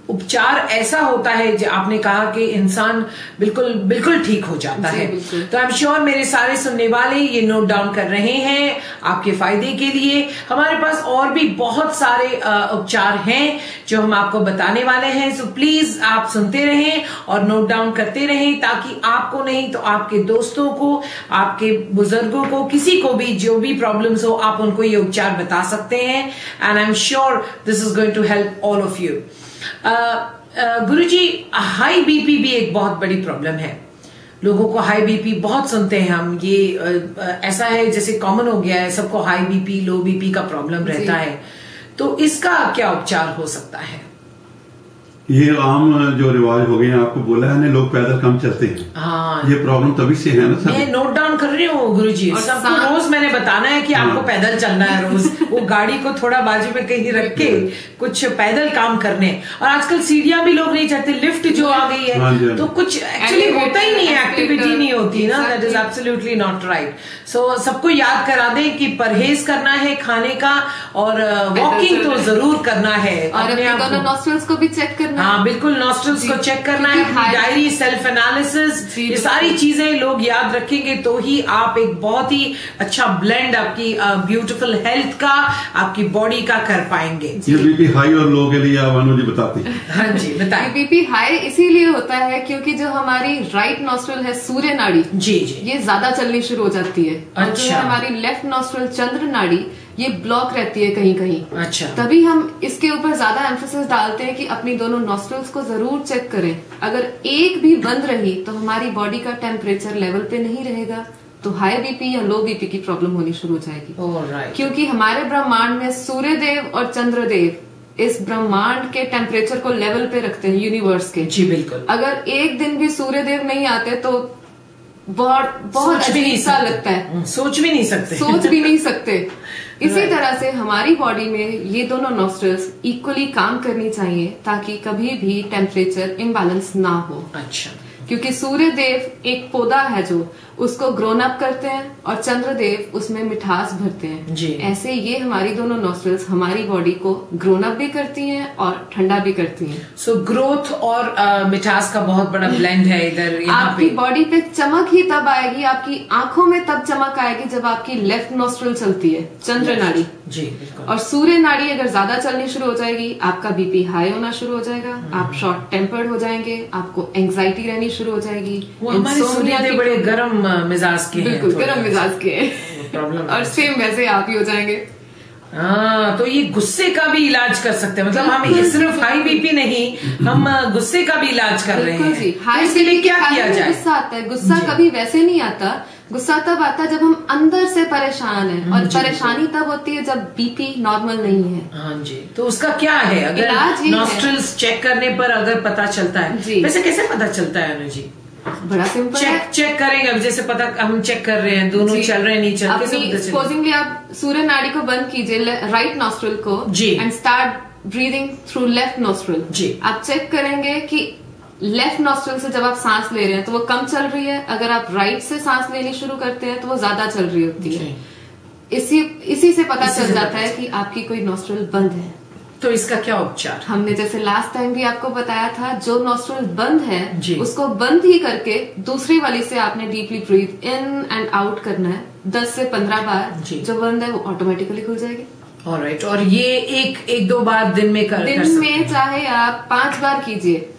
उपचार ऐसा होता है जो आपने कहा कि इंसान बिल्कुल बिल्कुल ठीक हो जाता है। तो आई एम श्योर मेरे सारे सुनने वाले ये नोट डाउन कर रहे हैं आपके फायदे के लिए। हमारे पास और भी बहुत सारे उपचार हैं जो हम आपको बताने वाले हैं, सो प्लीज आप सुनते रहें और नोट डाउन करते रहें, ताकि आपको नहीं तो आपके दोस्तों को, आपके बुजुर्गों को, किसी को भी जो भी प्रॉब्लम्स हो, आप उनको ये उपचार बता सकते हैं। And I am sure this is going to help all of you. Guruji, high BP भी एक बहुत बड़ी प्रॉब्लम है। लोगों को हाई बीपी बहुत सुनते हैं हम, ये ऐसा है जैसे कॉमन हो गया है, सबको हाई बीपी लो बीपी का प्रॉब्लम रहता है, तो इसका क्या उपचार हो सकता है? ये आम जो रिवाज हो गए हैं, आपको बोला है ना, लोग पैदल कम चलते हैं। हाँ, ये प्रॉब्लम तभी से है ना सर। मैं नोट डाउन कर रही हूँ गुरुजी, सबको रोज मैंने बताना है कि आपको पैदल चलना है रोज। वो गाड़ी को थोड़ा बाजू में कहीं रख के कुछ पैदल काम करने। और आजकल सीढ़ियां भी लोग नहीं चढ़ते, लिफ्ट जो आ गई है, तो कुछ एक्चुअली होता ही नहीं है, एक्टिविटी नहीं होती ना। That is absolutely not right. So सबको याद करा दें कि परहेज करना है खाने का, और वॉकिंग तो जरूर करना है। और अपने दोनों नॉस्ट्रल्स को भी चेक करना। हाँ बिल्कुल, नॉस्ट्रल्स को चेक करना है, डायरी, सेल्फ एनालिसिस, ये सारी चीजें लोग याद रखेंगे तो ही आप एक बहुत ही अच्छा ब्लेंड आपकी ब्यूटीफुल हेल्थ का, आपकी बॉडी का कर पाएंगे। ये बीपी हाई और लो के लिए आप अनुजी बताते हैं। हाँ जी बताएं। बीपी हाई इसीलिए होता है क्योंकि जो हमारी राइट नॉस्ट्रल है सूर्य नाड़ी, जी जी, ये ज्यादा चलनी शुरू हो जाती है। अच्छा। जो है हमारी लेफ्ट नॉस्ट्रल चंद्र नाड़ी, ये ब्लॉक रहती है कहीं कहीं। अच्छा। तभी हम इसके ऊपर ज्यादा एम्फेसिस डालते हैं कि अपनी दोनों नॉस्ट्रल्स को जरूर चेक करें। अगर एक भी बंद रही तो हमारी बॉडी का टेम्परेचर लेवल पे नहीं रहेगा, तो हाई बीपी या लो बीपी की प्रॉब्लम होनी शुरू हो जाएगी। Alright. क्योंकि हमारे ब्रह्मांड में सूर्य देव और चंद्र देव इस ब्रह्मांड के टेम्परेचर को लेवल पे रखते हैं, यूनिवर्स के। जी बिल्कुल। अगर एक दिन भी सूर्य देव नहीं आते तो बहुत अजीब सा लगता है, सोच भी नहीं सकते, सोच भी नहीं सकते। इसी तरह से हमारी बॉडी में ये दोनों नॉस्ट्रल्स इक्वली काम करनी चाहिए ताकि कभी भी टेम्परेचर इम्बैलेंस ना हो। अच्छा। क्योंकि सूर्य देव एक पौधा है जो उसको ग्रोन अप करते हैं, और चंद्रदेव उसमें मिठास भरते हैं। जी। ऐसे ये हमारी दोनों नॉस्ट्रल्स हमारी बॉडी को ग्रोन अप भी करती हैं और ठंडा भी करती हैं। सो ग्रोथ और मिठास का बहुत बड़ा ब्लेंड है इधर। आपकी बॉडी पे चमक ही तब आएगी, आपकी आंखों में तब चमक आएगी जब आपकी लेफ्ट नॉस्ट्रल चलती है, चंद्र नाड़ी। जी बिल्कुल। और सूर्य नाड़ी अगर ज्यादा चलनी शुरू हो जाएगी, आपका बीपी हाई होना शुरू हो जाएगा, आप शॉर्ट टेम्पर्ड हो जाएंगे, आपको एंग्जाइटी रहनी शुरू हो जाएगी। वो हमारे सूर्य देव बड़े गर्म मिजाज के हैं, बिल्कुल गर्म मिजाज के हैं, और सेम वैसे आप ही हो जाएंगे। हाँ, तो ये गुस्से का भी इलाज कर सकते हैं, मतलब हम ये सिर्फ हाई बीपी नहीं, हम गुस्से का भी इलाज कर रहे हैं। जी, हाई इसके लिए क्या किया जाए? गुस्सा आता है, गुस्सा कभी वैसे नहीं आता। गुस्सा तब आता है जब हम अंदर से परेशान हैं, और परेशानी तब होती है जब बीपी नॉर्मल नहीं है। हाँ जी, तो उसका क्या है? अगर नॉस्ट्रल्स चेक करने पर अगर पता चलता है, वैसे कैसे पता चलता है अनु जी? बड़ा सिंपल है। चेक करेंगे, अब जैसे पता हम चेक कर रहे हैं दोनों चल रहे हैं नहीं चल रहे। सपोजिंगली आप सूर्य नाड़ी को बंद कीजिए, राइट नॉस्ट्रल को, and start breathing through left nostril. जी, आप चेक करेंगे कि लेफ्ट नॉस्ट्रल से जब आप सांस ले रहे हैं तो वो कम चल रही है, अगर आप राइट से सांस लेनी शुरू करते हैं तो वो ज्यादा चल रही होती है। इसी से पता चल जाता है कि आपकी कोई नॉस्ट्रल बंद है। तो इसका क्या उपचार? हमने जैसे लास्ट टाइम भी आपको बताया था, जो नॉस्ट्रल बंद है उसको बंद ही करके दूसरी वाली से आपने deeply breathe in and out करना है 10 से 15 बार। जो बंद है वो ऑटोमेटिकली खुल जाएगी। ऑलराइट। और ये एक दो बार दिन में कर दिन में चाहे आप 5 बार कीजिए।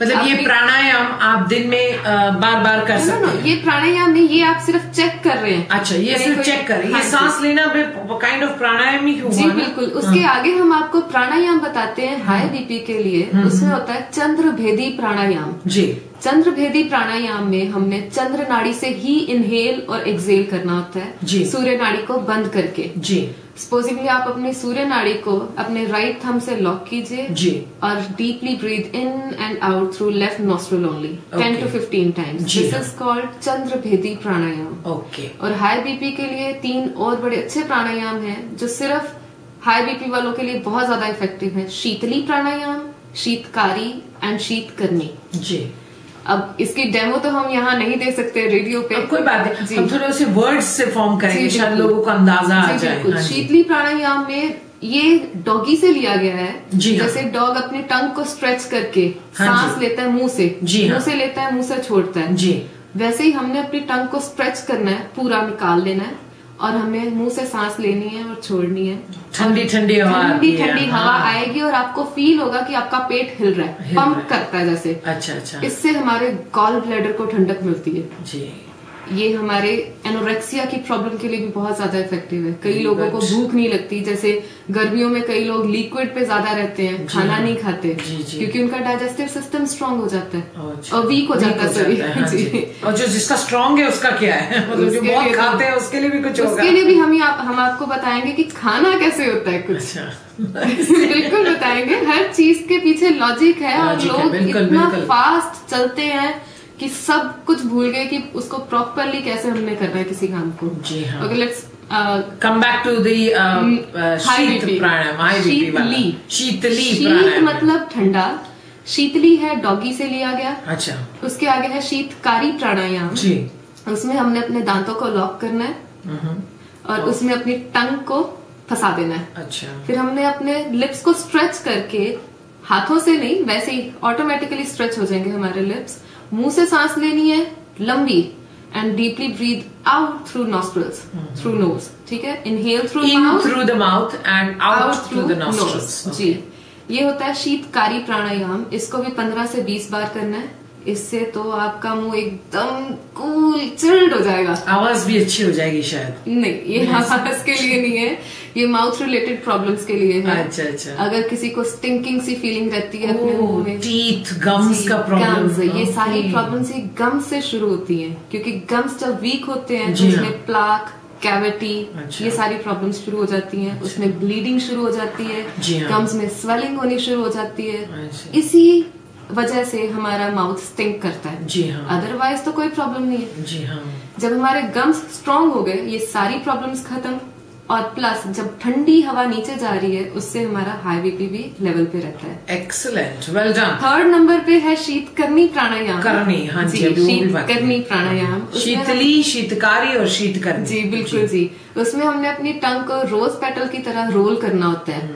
मतलब ये प्राणायाम आप दिन में बार बार कर सकते हैं? ये प्राणायाम नहीं, ये आप सिर्फ चेक कर रहे हैं। अच्छा, ये सिर्फ चेक कर रहे हैं। ये सांस लेना काइंड ऑफ प्राणायाम ही हुआ। जी बिल्कुल। उसके आगे हम आपको प्राणायाम बताते हैं हाई बीपी के लिए। उसमें होता है चंद्र भेदी प्राणायाम। जी, चंद्र भेदी प्राणायाम में हमने चंद्र नाड़ी से ही इनहेल और एक्सेल करना होता है, जी, सूर्य नाड़ी को बंद करके। जी, सपोजिंगली आप अपनी सूर्य नाड़ी को अपने राइट थंब से लॉक कीजिए, जी, और deeply breathe in and out through left nostril only 10 to 15 times. This is called Chandra Bhedi pranayam. Okay. और हाई बीपी के लिए 3 और बड़े अच्छे प्राणायाम हैं जो सिर्फ हाई बीपी वालों के लिए बहुत ज्यादा इफेक्टिव है। शीतली प्राणायाम, शीतकारी एंड शीतकर्णी। जी, अब इसकी डेमो तो हम यहाँ नहीं दे सकते रेडियो पे, कोई बात नहीं, हम थोड़े उसे वर्ड्स से फॉर्म करेंगे, शायद लोगों को अंदाजा आ जाए। शीतली प्राणायाम में ये डॉगी से लिया गया है। जी हाँ। जैसे डॉग अपनी टंग को स्ट्रेच करके हाँ सांस लेता है मुंह से, मुंह से लेता है, मुंह से छोड़ता है जी, वैसे ही हमने अपनी टंग को स्ट्रेच करना है, पूरा निकाल लेना है और हमें मुंह से सांस लेनी है और छोड़नी है। ठंडी ठंडी हवा, ठंडी हवा आएगी और आपको फील होगा कि आपका पेट हिल रहा है, पंप करता है जैसे। अच्छा। इससे हमारे गॉल ब्लैडर को ठंडक मिलती है जी। ये हमारे एनोरेक्सिया की प्रॉब्लम के लिए भी बहुत ज्यादा इफेक्टिव है। कई लोगों को भूख नहीं लगती, जैसे गर्मियों में कई लोग लिक्विड पे ज्यादा रहते हैं, खाना नहीं खाते क्योंकि उनका डाइजेस्टिव सिस्टम स्ट्रांग हो जाता है और वीक हो जाता है सॉरी। और जो जिसका स्ट्रांग है उसका क्या है, मतलब जो बहुत खाते हैं उसके लिए भी कुछ होगा। उसके लिए भी हम आपको बताएंगे कि खाना कैसे होता है कुछ। बिल्कुल बताएंगे, हर चीज के पीछे लॉजिक है और लोग इतना फास्ट चलते हैं कि सब कुछ भूल गए कि उसको प्रॉपरली कैसे हमने करना है किसी काम को। जी हाँ। Okay, let's come back to the Sheet pranayama, high BP वाला। शीतली प्राणायाम मतलब ठंडा, शीतली है डॉगी से लिया गया। अच्छा। उसके आगे है शीतकारी प्राणायाम जी। उसमें हमने अपने दांतों को लॉक करना है और उसमें अपनी टंग को फंसा देना है। अच्छा। फिर हमने अपने लिप्स को स्ट्रेच करके, हाथों से नहीं वैसे ही ऑटोमेटिकली स्ट्रेच हो जाएंगे हमारे लिप्स। मुंह से सांस लेनी है लंबी and deeply breathe out through nostrils, through nose. ठीक है, inhale through the mouth and out through the nostrils. जी, ये होता है शीतकारी प्राणायाम। इसको भी 15 से 20 बार करना है। इससे तो आपका मुंह एकदम कूल चिल्ड हो जाएगा, आवाज भी अच्छी हो जाएगी शायद। नहीं, ये आवाज के लिए नहीं है, ये माउथ रिलेटेड प्रॉब्लम्स के लिए है। अच्छा। अगर किसी को स्टिंकिंग सी फीलिंग रहती है अपने मुंह में, टीथ, गम्स का प्रॉब्लम, ये सारी प्रॉब्लम्स ही गम्स से शुरू होती हैं क्योंकि गम्स जब वीक होते हैं तो उसमें प्लाक, कैविटी, ये सारी प्रॉब्लम्स शुरू हो जाती हैं। उसमें ब्लीडिंग शुरू हो जाती है, गम्स में स्वेलिंग होनी शुरू हो जाती है। इसी वजह से हमारा माउथ स्टिंक करता है। जी हाँ। अदरवाइज तो कोई प्रॉब्लम नहीं है। जी हाँ। जब हमारे गम्स स्ट्रांग हो गए, ये सारी प्रॉब्लम्स खत्म। और प्लस जब ठंडी हवा नीचे जा रही है उससे हमारा हाई बीपी भी लेवल पे रहता है। Excellent, well done. 3rd number पे है शीतकरनी प्राणायाम। करनी, हाँ जी, शीतकरनी प्राणायाम। शीतली, शीतकारी और शीतकरनी। जी बिल्कुल जी। उसमें हमने अपनी टंग को रोज पेटल की तरह रोल करना होता है।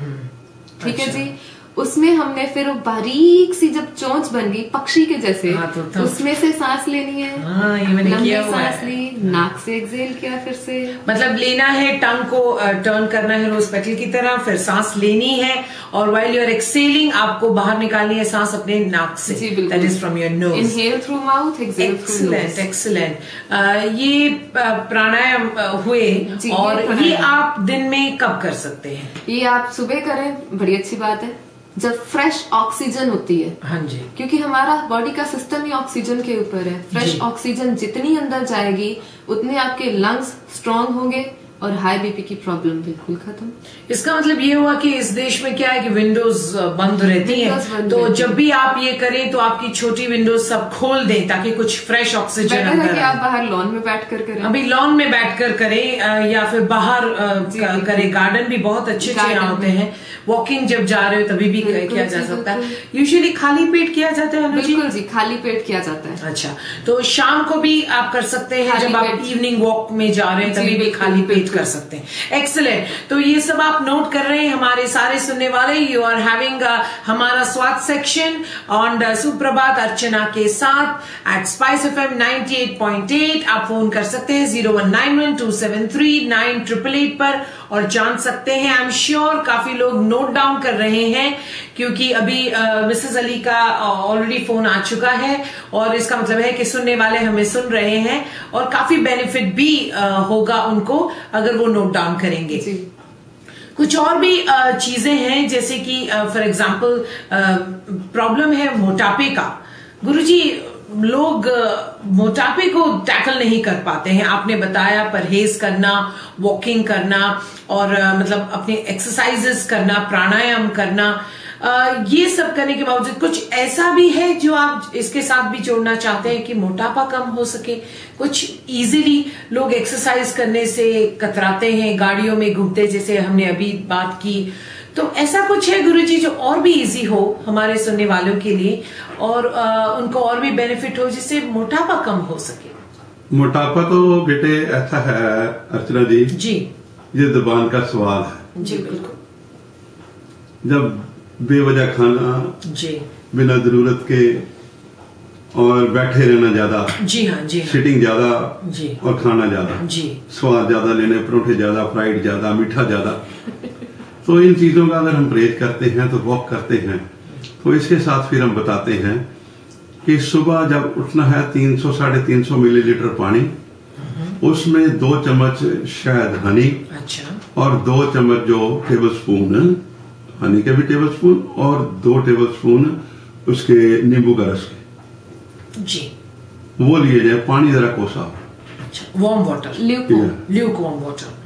ठीक है जी। उसमें हमने फिर बारीक सी जब चोंच बन गई पक्षी के जैसे, तो उसमें से सांस लेनी है। हाँ, ये मैंने किया हुआ है। सांस ली, नाक से एक्सेल किया, फिर से मतलब लेना है, टंग को टर्न करना है रोज पेटल की तरह, फिर सांस लेनी है और व्हाइल यू आर एक्सेलिंग आपको बाहर निकालनी है सांस अपने नाक से। That is from your nose. Inhale through mouth, exhale through nose. Excellent. ये प्राणायाम हुए और ये आप दिन में कब कर सकते हैं? ये आप सुबह करें, बड़ी अच्छी बात है, जब फ्रेश ऑक्सीजन होती है। हाँ जी। क्योंकि हमारा बॉडी का सिस्टम ही ऑक्सीजन के ऊपर है। फ्रेश ऑक्सीजन जितनी अंदर जाएगी उतने आपके लंग्स स्ट्रांग होंगे और हाई बीपी की प्रॉब्लम बिल्कुल खत्म। इसका मतलब ये हुआ कि इस देश में क्या है कि विंडोज बंद रहती हैं, तो जब भी आप ये करें तो आपकी छोटी विंडोज सब खोल दें ताकि कुछ फ्रेश ऑक्सीजन अंदर है कि आप बाहर लॉन में बैठकर करें। अभी लॉन में बैठकर करें या फिर बाहर करें। गार्डन भी बहुत अच्छे यहाँ होते हैं। वॉकिंग जब जा रहे हो तभी भी किया जा सकता है। यूजुअली खाली पेट किया जाता है। बिल्कुल जी, खाली पेट किया जाता है। अच्छा, तो शाम को भी आप कर सकते हैं जब आप इवनिंग वॉक में जा रहे हैं तभी भी खाली पेट कर सकते हैं। एक्सीलेंट। तो ये सब आप नोट कर रहे हैं हमारे सारे सुनने वाले। यू आर हैविंग हमारा स्वास्थ्य सेक्शन ऑन सुप्रभात अर्चना के साथ एट स्पाइस FM 98.8। आप फोन कर सकते हैं 0191273988 पर और जान सकते हैं। आई एम श्योर काफी लोग नोट डाउन कर रहे हैं क्योंकि अभी मिसेस अली का ऑलरेडी फोन आ चुका है और इसका मतलब है कि सुनने वाले हमें सुन रहे हैं और काफी बेनिफिट भी होगा उनको अगर वो नोट डाउन करेंगे। कुछ और भी चीजें हैं जैसे कि फॉर एग्जांपल प्रॉब्लम है मोटापे का। गुरुजी, लोग मोटापे को टैकल नहीं कर पाते हैं। आपने बताया परहेज करना, वॉकिंग करना और मतलब अपने एक्सरसाइजेस करना, प्राणायाम करना, ये सब करने के बावजूद कुछ ऐसा भी है जो आप इसके साथ भी जोड़ना चाहते हैं कि मोटापा कम हो सके? कुछ इजीली लोग एक्सरसाइज करने से कतराते हैं, गाड़ियों में घूमते जैसे हमने अभी बात की, तो ऐसा कुछ है गुरुजी जो और भी इजी हो हमारे सुनने वालों के लिए और उनको और भी बेनिफिट हो जिससे मोटापा कम हो सके? मोटापा तो बेटे ऐसा है अर्चना जी, जी, ये जुबान का सवाल है। जी बिल्कुल। जब बेवजह खाना जी, बिना जरूरत के और बैठे रहना ज्यादा, जी हाँ, जी हाँ, सिटिंग ज्यादा जी, और खाना ज्यादा, जी, स्वाद ज्यादा लेने, परोठे ज्यादा, फ्राइड ज्यादा, मीठा ज्यादा। तो इन चीजों का अगर हम परहेज करते हैं तो वॉक करते हैं, तो इसके साथ फिर हम बताते हैं कि सुबह जब उठना है 300-350 मिलीलीटर पानी, उसमें 2 चम्मच शहद हनी, अच्छा, और 2 चम्मच जो टेबल स्पून हनी के भी टेबल स्पून और 2 टेबल स्पून उसके नींबू का रस के, जी, वो लिए जाए। पानी जरा कोसा, अच्छा, warm water, Luke warm water.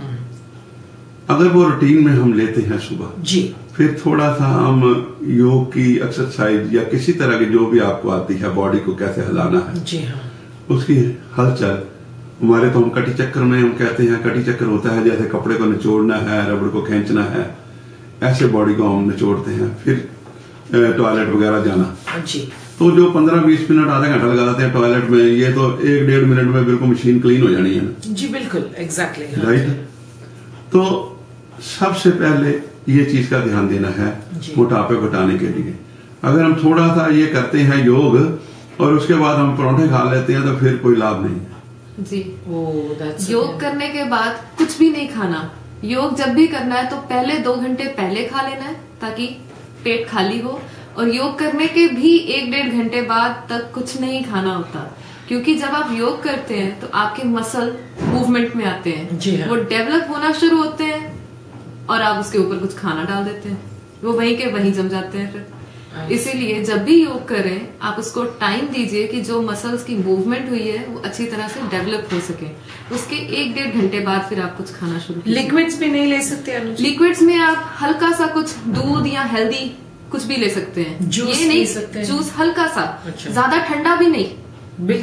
अगर वो रूटीन में हम लेते हैं सुबह, जी, फिर थोड़ा सा हम योग की एक्सरसाइज या किसी तरह की जो भी आपको आती है, बॉडी को कैसे हिलाना है, जी हाँ, उसकी हलचल। हमारे तो हम कटी चक्कर में हम कहते हैं, कटी चक्कर होता है जैसे कपड़े को निचोड़ना है, रबड़ को खींचना है, ऐसे बॉडी को हम निचोड़ते हैं। फिर टॉयलेट वगैरह जाना, जी, तो जो 15-20 मिनट आधा घंटा लगा देते हैं टॉयलेट में, ये तो 1-1.5 मिनट में बिल्कुल मशीन क्लीन हो जानी है ना। जी बिल्कुल, एग्जैक्टली, राइट। तो सबसे पहले ये चीज का ध्यान देना है मोटापे घटाने के लिए। अगर हम थोड़ा सा ये करते हैं योग और उसके बाद हम परोठे खा लेते हैं तो फिर कोई लाभ नहीं है जी। योग करने के बाद कुछ भी नहीं खाना। योग जब भी करना है तो पहले 2 घंटे पहले खा लेना है ताकि पेट खाली हो, और योग करने के भी 1-1.5 घंटे बाद तक कुछ नहीं खाना होता, क्योंकि जब आप योग करते हैं तो आपके मसल मूवमेंट में आते हैं, जी हाँ। वो डेवलप होना शुरू होते हैं और आप उसके ऊपर कुछ खाना डाल देते हैं, वो वहीं के वहीं जम जाते हैं फिर। इसीलिए जब भी योग करें आप उसको टाइम दीजिए कि जो मसल्स की मूवमेंट हुई है वो अच्छी तरह से डेवलप हो सके। उसके 1-1.5 घंटे बाद फिर आप कुछ खाना शुरू कीजिए। लिक्विड्स भी नहीं ले सकते अनुज? लिक्विड्स में आप हल्का सा कुछ दूध या हेल्दी कुछ भी ले सकते हैं। जूस ये नहीं ले सकते हैं? जूस हल्का सा, अच्छा। ज्यादा ठंडा भी नहीं,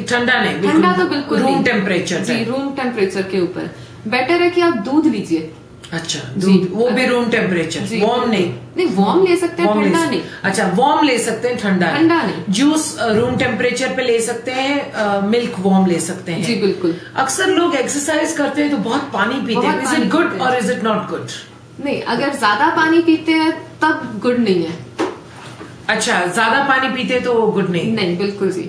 ठंडा नहीं, ठंडा तो बिल्कुल रूम टेम्परेचर जी, रूम टेम्परेचर के ऊपर। बेटर है कि आप दूध लीजिए। अच्छा, दूध वो भी रूम टेम्परेचर, वार्म नहीं वार्म ले सकते हैं, ठंडा नहीं। अच्छा, वार्म ले सकते हैं, ठंडा नहीं। जूस रूम टेम्परेचर पे ले सकते हैं, मिल्क वार्म ले सकते हैं। जी बिल्कुल। अक्सर लोग एक्सरसाइज करते हैं तो बहुत पानी पीते हैं, इज इट गुड और इज इट नॉट गुड? नहीं, अगर ज्यादा पानी पीते हैं तब गुड नहीं है। अच्छा, ज्यादा पानी पीते तो गुड नहीं बिल्कुल जी,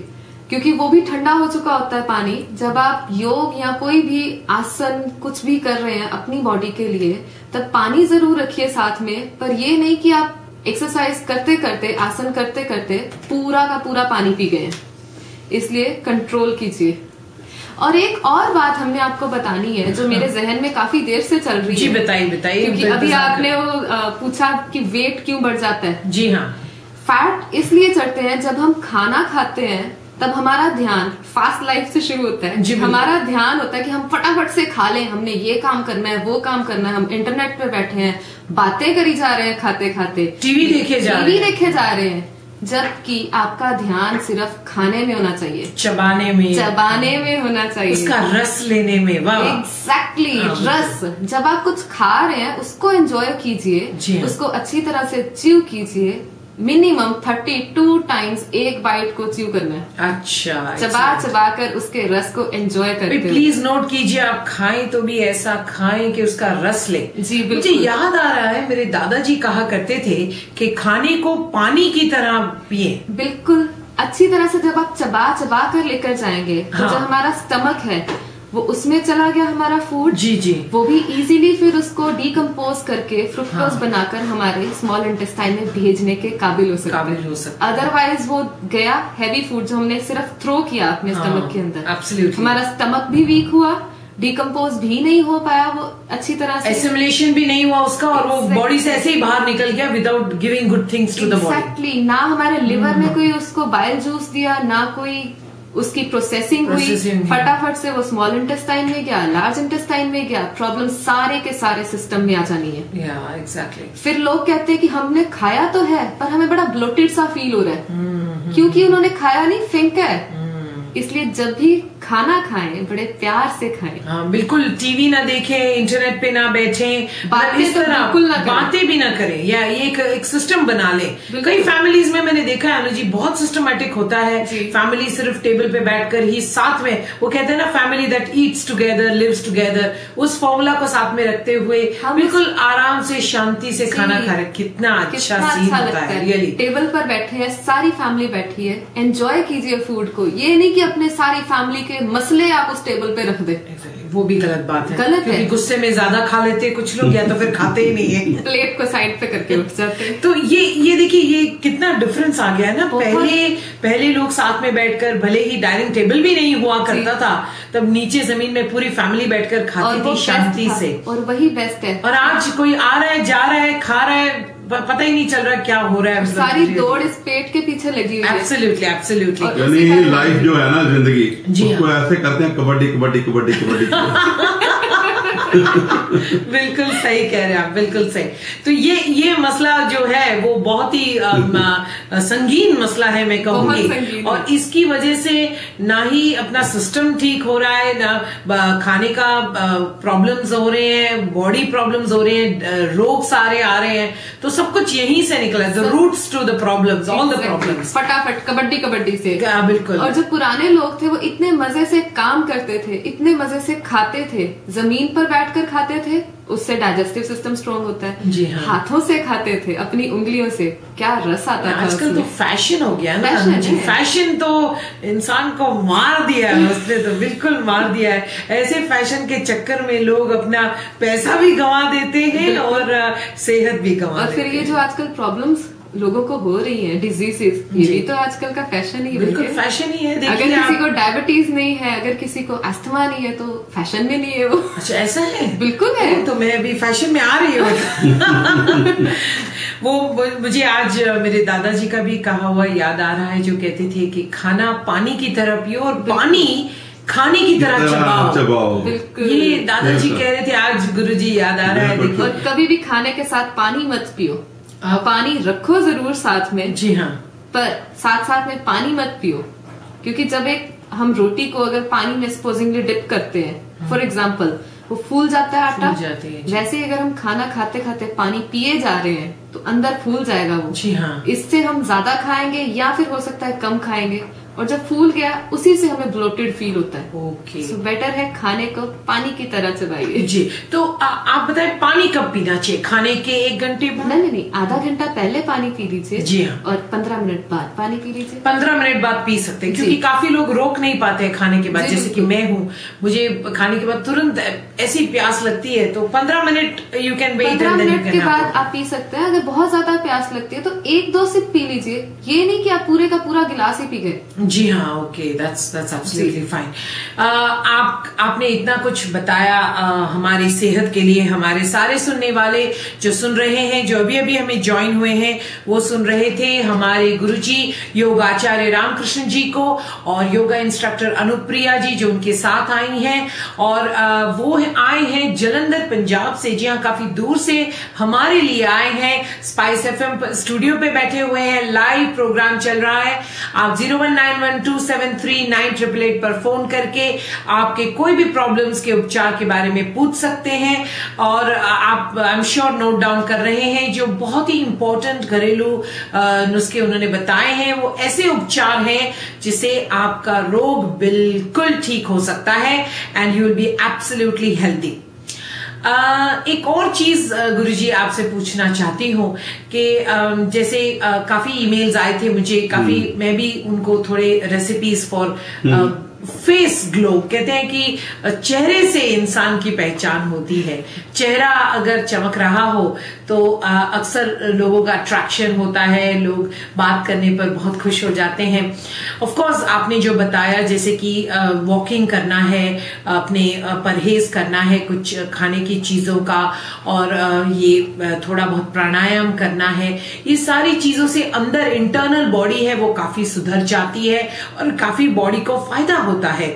क्योंकि वो भी ठंडा हो चुका होता है पानी। जब आप योग या कोई भी आसन कुछ भी कर रहे हैं अपनी बॉडी के लिए, तब पानी जरूर रखिए साथ में, पर ये नहीं कि आप एक्सरसाइज करते करते, आसन करते करते पूरा का पूरा पानी पी गए। इसलिए कंट्रोल कीजिए। और एक और बात हमने आपको बतानी है जो मेरे जहन में काफी देर से चल रही है। जी बताइए। क्योंकि अभी आपने वो पूछा कि वेट क्यों बढ़ जाता है। जी हाँ, फैट इसलिए चढ़ते हैं जब हम खाना खाते हैं तब हमारा ध्यान फास्ट लाइफ से शुरू होता है। हमारा ध्यान होता है कि हम फटाफट से खा लें, हमने ये काम करना है, वो काम करना है। हम इंटरनेट पे बैठे हैं, बातें करी जा रहे हैं, खाते खाते टीवी देखे जा रहे हैं, जबकि आपका ध्यान सिर्फ खाने में होना चाहिए, चबाने में होना चाहिए, उसका रस लेने में। एग्जैक्टली, रस। जब आप कुछ खा रहे हैं उसको एंजॉय कीजिए, उसको अच्छी तरह से च्यू कीजिए। मिनिमम 32 टाइम्स एक बाइट को च्यू करना है। अच्छा, चबा कर उसके रस को एंजॉय करते हैं। प्लीज नोट कीजिए, आप खाएं तो भी ऐसा खाएं कि उसका रस ले। जी बिल्कुल। मुझे याद आ रहा है, मेरे दादाजी कहा करते थे कि खाने को पानी की तरह पिए। बिल्कुल, अच्छी तरह से जब आप चबा कर लेकर जाएंगे तो जो हमारा स्टमक है वो उसमें चला गया हमारा फूड। जी। वो भी इजीली फिर उसको डिकम्पोज करके फ्रुक्टोज बनाकर हमारे स्मॉल इंटेस्टाइन में भेजने के काबिल हो सकता। अदरवाइज वो गया हैवी फूड जो हमने सिर्फ थ्रो किया अपने स्टमक के अंदर। हमारा स्टमक भी वीक हुआ, डिकम्पोज भी नहीं हो पाया वो अच्छी तरह से, एसिमिलेशन भी नहीं हुआ उसका, और वो बॉडी से ऐसे ही बाहर निकल गया without giving good things to the body. Exactly. ना हमारे लिवर ने कोई उसको बाइल जूस दिया, ना कोई उसकी प्रोसेसिंग हुई, फटाफट से वो स्मॉल इंटेस्टाइन में गया, लार्ज इंटेस्टाइन में गया। प्रॉब्लम सारे के सारे सिस्टम में आ जानी है। एग्जैक्टली। फिर लोग कहते हैं कि हमने खाया तो है पर हमें बड़ा ब्लोटेड सा फील हो रहा है, क्योंकि उन्होंने खाया नहीं, फेंका है। इसलिए जब भी खाना खाएं, बड़े प्यार से खाएं। हाँ बिल्कुल, टीवी ना देखें, इंटरनेट पे ना बैठें, इस तरह बिल्कुल ना बातें भी ना करें, या ये एक सिस्टम बना लें। कई फैमिलीज में मैंने देखा है अनुजी, बहुत सिस्टमैटिक होता है। फैमिली सिर्फ टेबल पे बैठकर ही साथ में, वो कहते हैं ना family that eats together lives together, उस फॉर्मूला को साथ में रखते हुए बिल्कुल आराम से शांति से खाना खा रहे। कितना अच्छा सीन होता है रियली। टेबल पर बैठे हैं, सारी फैमिली बैठी है, एंजॉय कीजिए फूड को। ये नहीं कि अपने सारी फैमिली के मसले आप उस टेबल पे रख दे, वो भी गलत बात है। गलत है, गुस्से में ज्यादा खा लेते हैं कुछ लोग, या तो फिर खाते ही नहीं है, प्लेट को साइड पे करके उठ जाते हैं। तो ये देखिए, ये कितना डिफरेंस आ गया है ना। पहले लोग साथ में बैठकर, भले ही डाइनिंग टेबल भी नहीं हुआ करता था, तब नीचे जमीन में पूरी फैमिली बैठकर खाती थी शांति से, और वही बेस्ट है। और आज कोई आ रहा है, जा रहा है, खा रहा है, पता ही नहीं चल रहा क्या हो रहा है। सारी दौड़ इस पेट के पीछे लगी हुई है। Absolutely absolutely. यानी लाइफ जो है ना, जिंदगी, उसको ऐसे करते हैं कबड्डी कबड्डी कबड्डी कबड्डी। बिल्कुल सही कह रहे हैं आप, बिल्कुल सही। तो ये मसला जो है वो बहुत ही संगीन मसला है, मैं कहूंगी, और इसकी वजह से ना ही अपना सिस्टम ठीक हो रहा है, ना खाने का प्रॉब्लम्स हो रहे हैं, बॉडी प्रॉब्लम्स हो रहे हैं, रोग सारे आ रहे हैं। तो सब कुछ यहीं से निकला है, the roots to the problems, all the problems. फटाफट कबड्डी कबड्डी से। बिल्कुल। और जो पुराने लोग थे वो इतने मजे से काम करते थे, इतने मजे से खाते थे, जमीन पर बैठकर खाते थे, उससे डाइजेस्टिव सिस्टम स्ट्रॉन्ग होता है। जी हाँ। हाथों से खाते थे, अपनी उंगलियों से, क्या रस आता था। आजकल तो फैशन हो गया ना जी, फैशन तो इंसान को मार दिया है, उसने तो बिल्कुल मार दिया है। ऐसे फैशन के चक्कर में लोग अपना पैसा भी गंवा देते हैं और सेहत भी गंवा देते हैं। और फिर ये जो आजकल प्रॉब्लम्स लोगों को हो रही है, डिजीजेस, ये भी तो आजकल का फैशन ही है। बिल्कुल फैशन ही है। अगर किसी को डायबिटीज नहीं है, अगर किसी को अस्थमा नहीं है, तो फैशन में नहीं है वो। अच्छा, ऐसा है? बिल्कुल है। तो मैं अभी फैशन में आ रही हूँ। वो मुझे आज मेरे दादाजी का भी कहा हुआ याद आ रहा है, जो कहते थे कि खाना पानी की तरह पियो और पानी खाने की तरह चबाओ। ये दादाजी कह रहे थे, आज गुरुजी याद आ रहा है। देखिए, और कभी भी खाने के साथ पानी मत पियो। पानी रखो जरूर साथ में, जी हाँ, पर साथ साथ में पानी मत पियो, क्योंकि जब हम रोटी को अगर पानी में सपोजिंगली डिप करते हैं, फॉर एग्जाम्पल, वो फूल जाता है आटा, वैसे ही अगर हम खाना खाते खाते पानी पिए जा रहे हैं तो अंदर फूल जाएगा वो। जी हाँ। इससे हम ज्यादा खाएंगे या फिर हो सकता है कम खाएंगे, और जब फूल गया उसी से हमें ब्लोटेड फील होता है। ओके। सो बेटर है खाने को पानी की तरह चबाइए। जी। तो आप बताएं, पानी कब पीना चाहिए? खाने के 1 घंटे बाद? नहीं, आधा घंटा पहले पानी पी लीजिए। जी हाँ। और 15 मिनट बाद पानी पी लीजिए। 15 मिनट बाद पी सकते हैं, क्योंकि काफी लोग रोक नहीं पाते हैं खाने के बाद, जैसे कि मैं हूँ, मुझे खाने के बाद तुरंत ऐसी प्यास लगती है, तो 15 minute you can wait. 15 minute के बाद आप पी सकते हैं। अगर बहुत ज्यादा प्यास लगती है तो 1-2 सिप पी लीजिए, ये नहीं कि आप पूरे का पूरा गिलास ही पी गए। जी हाँ, ओके, दैट्स एब्सोल्युटली फाइन। आपने इतना कुछ बताया हमारी सेहत के लिए। हमारे सारे सुनने वाले जो सुन रहे हैं, जो अभी अभी हमें ज्वाइन हुए हैं, वो सुन रहे थे हमारे गुरुजी योगाचार्य रामकृष्ण जी को और योगा इंस्ट्रक्टर अनुप्रिया जी, जो उनके साथ आई हैं, और वो आए हैं जलंधर पंजाब से। जी हाँ, काफी दूर से हमारे लिए आए हैं। स्पाइस FM स्टूडियो पे बैठे हुए हैं, लाइव प्रोग्राम चल रहा है। आप 0191273988 पर फोन करके आपके कोई भी प्रॉब्लम्स के उपचार के बारे में पूछ सकते हैं, और आप आई एम श्योर नोट डाउन कर रहे हैं। जो बहुत ही इंपॉर्टेंट घरेलू नुस्खे उन्होंने बताए हैं, वो ऐसे उपचार हैं जिससे आपका रोग बिल्कुल ठीक हो सकता है, and you will be absolutely healthy. एक और चीज गुरुजी आपसे पूछना चाहती हूँ कि जैसे काफी ईमेल्स आए थे मुझे, काफी मैं भी उनको थोड़े रेसिपीज फॉर फेस ग्लो, कहते हैं कि चेहरे से इंसान की पहचान होती है। चेहरा अगर चमक रहा हो तो अक्सर लोगों का अट्रैक्शन होता है, लोग बात करने पर बहुत खुश हो जाते हैं। ऑफ कोर्स आपने जो बताया, जैसे कि वॉकिंग करना है, अपने परहेज करना है कुछ खाने की चीजों का, और ये थोड़ा बहुत प्राणायाम करना है, ये सारी चीजों से अंदर इंटरनल बॉडी है वो काफी सुधर जाती है और काफी बॉडी को फायदा होता है।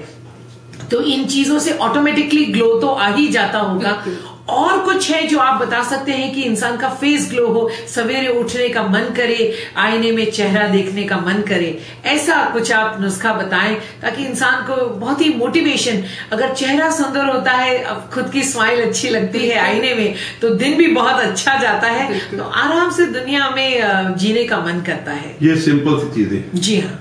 तो इन चीजों से ऑटोमेटिकली ग्लो तो आ ही जाता होगा। और कुछ है जो आप बता सकते हैं कि इंसान का फेस ग्लो हो, सवेरे उठने का मन करे, आईने में चेहरा देखने का मन करे, ऐसा कुछ आप नुस्खा बताएं ताकि इंसान को बहुत ही मोटिवेशन, अगर चेहरा सुंदर होता है, अब खुद की स्माइल अच्छी लगती है आईने में, तो दिन भी बहुत अच्छा जाता है, तो आराम से दुनिया में जीने का मन करता है। ये सिंपल सी चीजें। जी हाँ,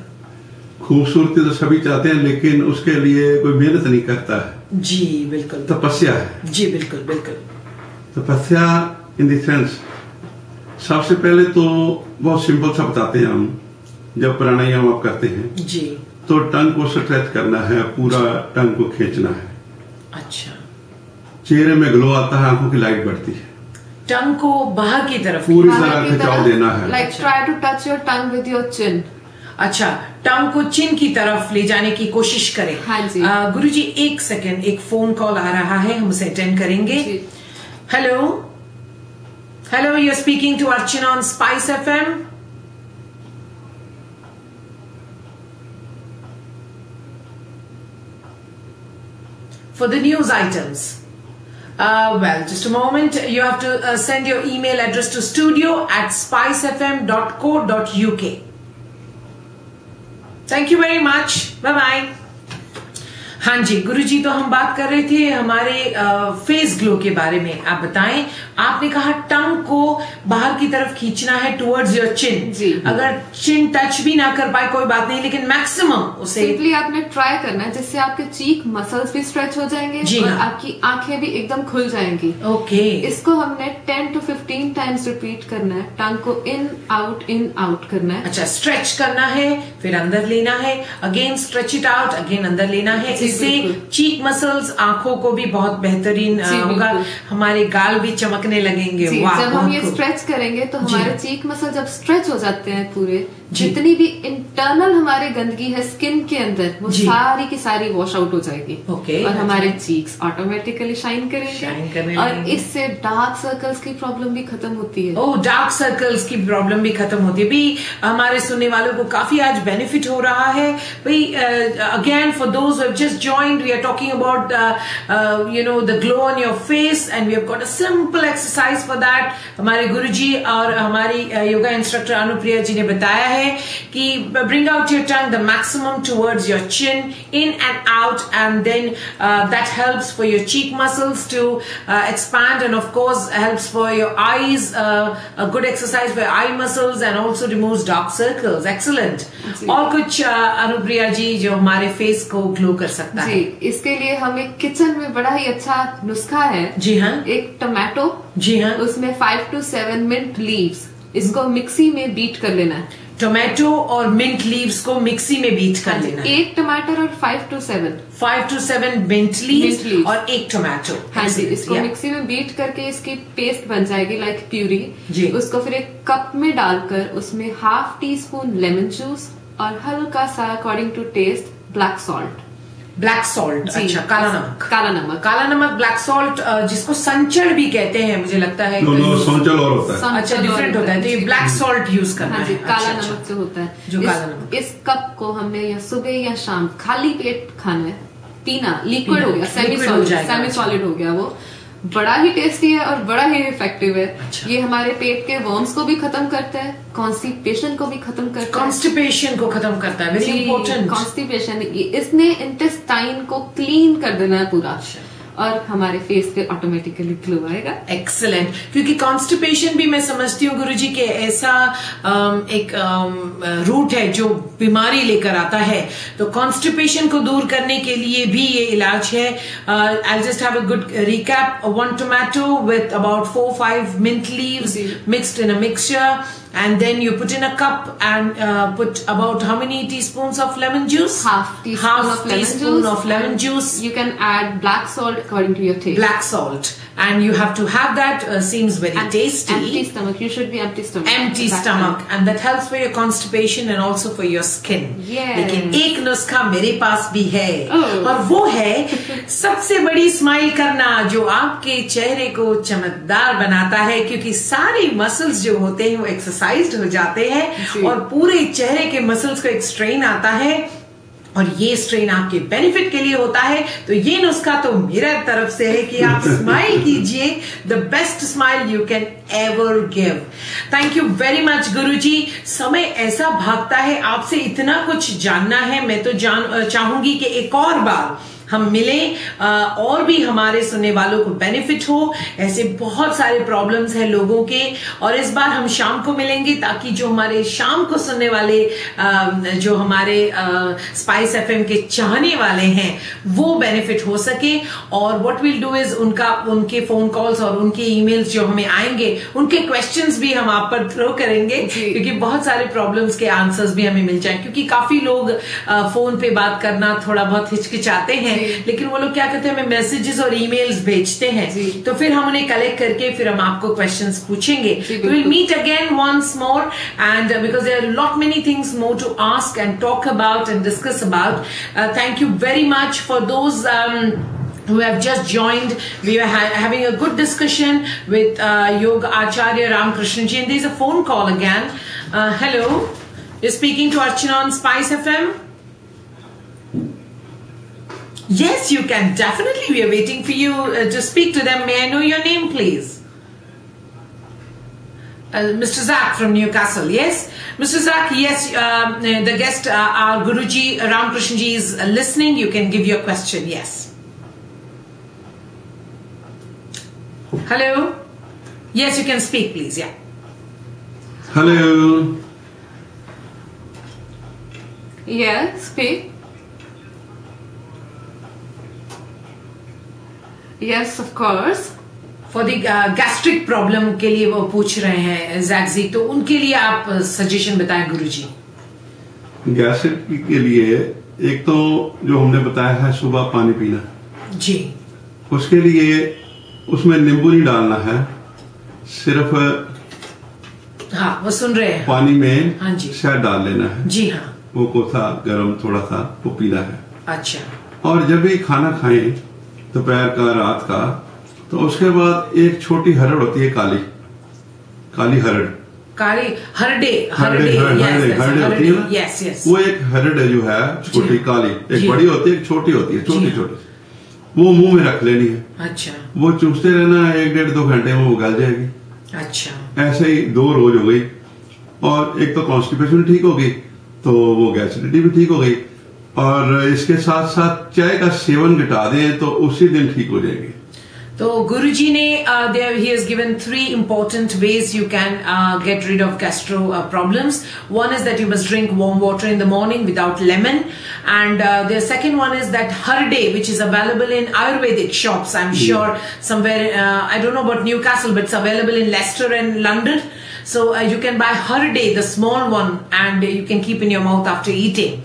खूबसूरती तो सभी चाहते हैं, लेकिन उसके लिए कोई मेहनत नहीं करता है। जी बिल्कुल, तपस्या है। जी बिल्कुल बिल्कुल। तपस्या इन द सेंस, सबसे पहले तो बहुत सिंपल सा बताते हैं हम। जब प्राणायाम आप करते हैं जी, तो टंग को स्ट्रेच करना है, पूरा टंग को खींचना है। अच्छा, चेहरे में ग्लो आता है, आंखों की लाइट बढ़ती है, टंग को बाहर की तरफ पूरी तरह खिंचाव देना है। Like try to touch your tongue with your chin. अच्छा, टंग को चिन की तरफ ले जाने की कोशिश करें। हाँ जी। गुरुजी एक सेकंड, एक फोन कॉल आ रहा है, हम उसे अटेंड करेंगे। Hello hello, you are speaking to Archana on spice FM। For the news items, well, just a moment. You have to send your email address to studio@spicefm.co.uk. Thank you very much. Bye bye. हाँ जी गुरुजी, तो हम बात कर रहे थे हमारे face glow के बारे में। आप बताएं, आपने कहा टंग को बाहर की तरफ खींचना है टुवर्ड्स योर चिन। जी। अगर चिन टच भी ना कर पाए कोई बात नहीं, लेकिन मैक्सिमम उसे सिंपली आपने ट्राई करना है, जिससे आपके चीक मसल्स भी स्ट्रेच हो जाएंगे और आपकी आंखें भी एकदम खुल जाएंगी। ओके। इसको हमने 10 to 15 टाइम्स रिपीट करना है। टंग को इन आउट करना है। अच्छा, स्ट्रेच करना है, फिर अंदर लेना है, again stretch it out, again अंदर लेना है। इससे चीक मसल्स, आंखों को भी बहुत बेहतरीन होगा, हमारे गाल भी चमकने लगेंगे। वाह, जब हम ये स्ट्रेच करेंगे तो हमारे चीक मसल जब स्ट्रेच हो जाते हैं पूरे, जितनी भी इंटरनल हमारे गंदगी है स्किन के अंदर, वो सारी की सारी वॉश आउट हो जाएगी। ओके। और हमारे चीक्स ऑटोमेटिकली शाइन करेंगे और इससे डार्क सर्कल्स की प्रॉब्लम भी खत्म होती है। ओह, डार्क सर्कल्स की प्रॉब्लम भी खत्म होती है। भी हमारे सुनने वालों को काफी आज बेनिफिट हो रहा है। भाई again, for those who have just joined, we are talking about the glow on your face and we have got a simple exercise for that. हमारे गुरुजी और हमारी योगा इंस्ट्रक्टर अनुप्रिया जी ने बताया है कि bring out your tongue the maximum towards your chin, in and out, and then that helps for your cheek muscles to expand, and of course helps for your eyes, a good exercise for your eye muscles, and also removes dark circles. Excellent. और कुछ अनुप्रिया जी जो हमारे face को glow कर सकता है? जी, इसके लिए हमें किचन में बड़ा ही अच्छा नुस्खा है। जी हाँ। एक टमाटो, जी हाँ, उसमें 5 to 7 मिंट लीव्स, इसको मिक्सी में बीट कर लेना है। टोमेटो और मिंट लीव्स को मिक्सी में बीट कर लेना है। एक टमाटर और 5 to 7 मिंट लीव्स और एक टोमेटो। हाँ जी, इसको मिक्सी में बीट करके इसकी पेस्ट बन जाएगी लाइक प्यूरी जी। उसको फिर एक कप में डालकर उसमें ½ टीस्पून लेमन जूस और हल्का सा according to taste black salt. Black salt, अच्छा, काला नमक। काला नमक, ब्लैक सॉल्ट, जिसको संचड़ भी कहते हैं, मुझे लगता है। संचड़ और होता है। अच्छा, डिफरेंट होता है, तो ये ब्लैक सॉल्ट यूज करना है। काला नमक जो होता है, जो काला नमक, इस कप को हमने या सुबह या शाम खाली पेट खाना है, पीना। लिक्विड हो गया, सेमी सॉलिड हो गया, वो बड़ा ही टेस्टी है और बड़ा ही इफेक्टिव है। अच्छा। ये हमारे पेट के वर्म्स को भी खत्म करता है, कॉन्स्टिपेशन को भी खत्म करता है। कॉन्स्टिपेशन को खत्म करता है, वेरी इंपॉर्टेंट। कॉन्स्टिपेशन, इसने इंटेस्टाइन को क्लीन कर देना है पूरा। अच्छा। और हमारे फेस पे ऑटोमेटिकली ग्लो आएगा। एक्सीलेंट, क्योंकि कॉन्स्टिपेशन भी मैं समझती हूँ गुरुजी के ऐसा एक रूट है जो बीमारी लेकर आता है, तो कॉन्स्टिपेशन को दूर करने के लिए भी ये इलाज है। I just have a good recap. 1 tomato with about 4-5 mint leaves mixed in a mixture, and then you put in a cup and put about how many teaspoons of lemon juice? Half teaspoon of lemon juice. You can add black salt according to your taste. Black salt, and you have to have that. Seems very tasty. Empty stomach. You should be empty stomach. Empty stomach, and that helps for your constipation and also for your skin. लेकिन एक नुस्खा मेरे पास भी है, और वो है सबसे बड़ी स्माइल करना, जो आपके चेहरे को चमकदार बनाता है, क्योंकि सारे मसल्स जो होते हैं वो एक्सरसाइज्ड हो जाते हैं और पूरे चेहरे के मसल्स को एक स्ट्रेन आता है। और ये स्ट्रेन आपके बेनिफिट के लिए होता है। तो ये नुस्खा तो मेरा तरफ से है कि आप स्माइल कीजिए, the best smile you can ever give. Thank you very much Guruji. समय ऐसा भागता है, आपसे इतना कुछ जानना है। मैं तो चाहूंगी कि एक और बार हम मिलें और भी हमारे सुनने वालों को बेनिफिट हो। ऐसे बहुत सारे प्रॉब्लम्स हैं लोगों के, और इस बार हम शाम को मिलेंगे ताकि जो हमारे शाम को सुनने वाले जो हमारे स्पाइस एफएम के चाहने वाले हैं वो बेनिफिट हो सके। और व्हाट विल डू इज उनके फोन कॉल्स और उनके ईमेल्स जो हमें आएंगे, उनके क्वेश्चंस भी हम आप पर थ्रो करेंगे, क्योंकि बहुत सारे प्रॉब्लम्स के आंसर्स भी हमें मिल जाए। क्योंकि काफी लोग फोन पे बात करना थोड़ा बहुत हिचकिचाते हैं, लेकिन वो लोग क्या करते हैं, हमें मैसेजेस और ईमेल्स भेजते हैं, तो फिर हम उन्हें कलेक्ट करके फिर हम आपको क्वेश्चंस पूछेंगे। तो will meet again once more, and because there are lot many things more to ask and talk about and discuss about. Thank you very much for those who have just joined. We are having a good discussion with Yoga Acharya Ramakrishnan ji, and there is a phone call again. Hello, you're speaking to Archana on Spice FM. Yes, you can definitely. We are waiting for you to speak to them. May I know your name, please? Mr. Zach from Newcastle. Yes, Mr. Zach. Yes, the guest, our Guruji Ramakrishnan ji is listening. You can give your question. Yes. Hello. Yes, you can speak, please. Yeah. Hello. Yeah, speak. Yes, of course. For the gastric problem के लिए वो पूछ रहे हैं Jack जी, तो उनके लिए आप सजेशन बताएं गुरुजी। गैस्ट्रिक के लिए एक तो जो हमने बताया है सुबह पानी पीना जी, उसके लिए उसमें नींबू नहीं डालना है, सिर्फ हाँ वो सुन रहे हैं, पानी में हाँ जी शहद डाल लेना है जी, हाँ वो कोसा गरम थोड़ा सा वो पीना है। अच्छा, और जब भी खाना खाएं दोपहर का रात का, तो उसके बाद एक छोटी हरड़ होती है, काली हरड़, काली हरडे होती है, यस यस, वो एक हरड़ जो है छोटी काली, एक बड़ी होती है एक छोटी होती है, छोटी वो मुंह में रख लेनी है। अच्छा, वो चूसते रहना, 1-1.5-2 घंटे में वो गल जाएगी। अच्छा, ऐसे ही 2 रोज हो गई, और एक तो कॉन्स्टिपेशन ठीक होगी, तो वो गैसिडिटी भी ठीक हो गई, और इसके साथ साथ चाय का सेवन घटा दें तो उसी दिन ठीक हो जाएगी। तो गुरुजी ने he has given 3 important ways you can get rid of gastro problems. One is that you must drink warm water in the morning without lemon, and the second one is that Harde, which is available in Ayurvedic shops. I'm sure somewhere, I don't know about Newcastle, but it's available in Leicester and London. So you can buy Harde, the small one, and you can keep in your mouth after eating.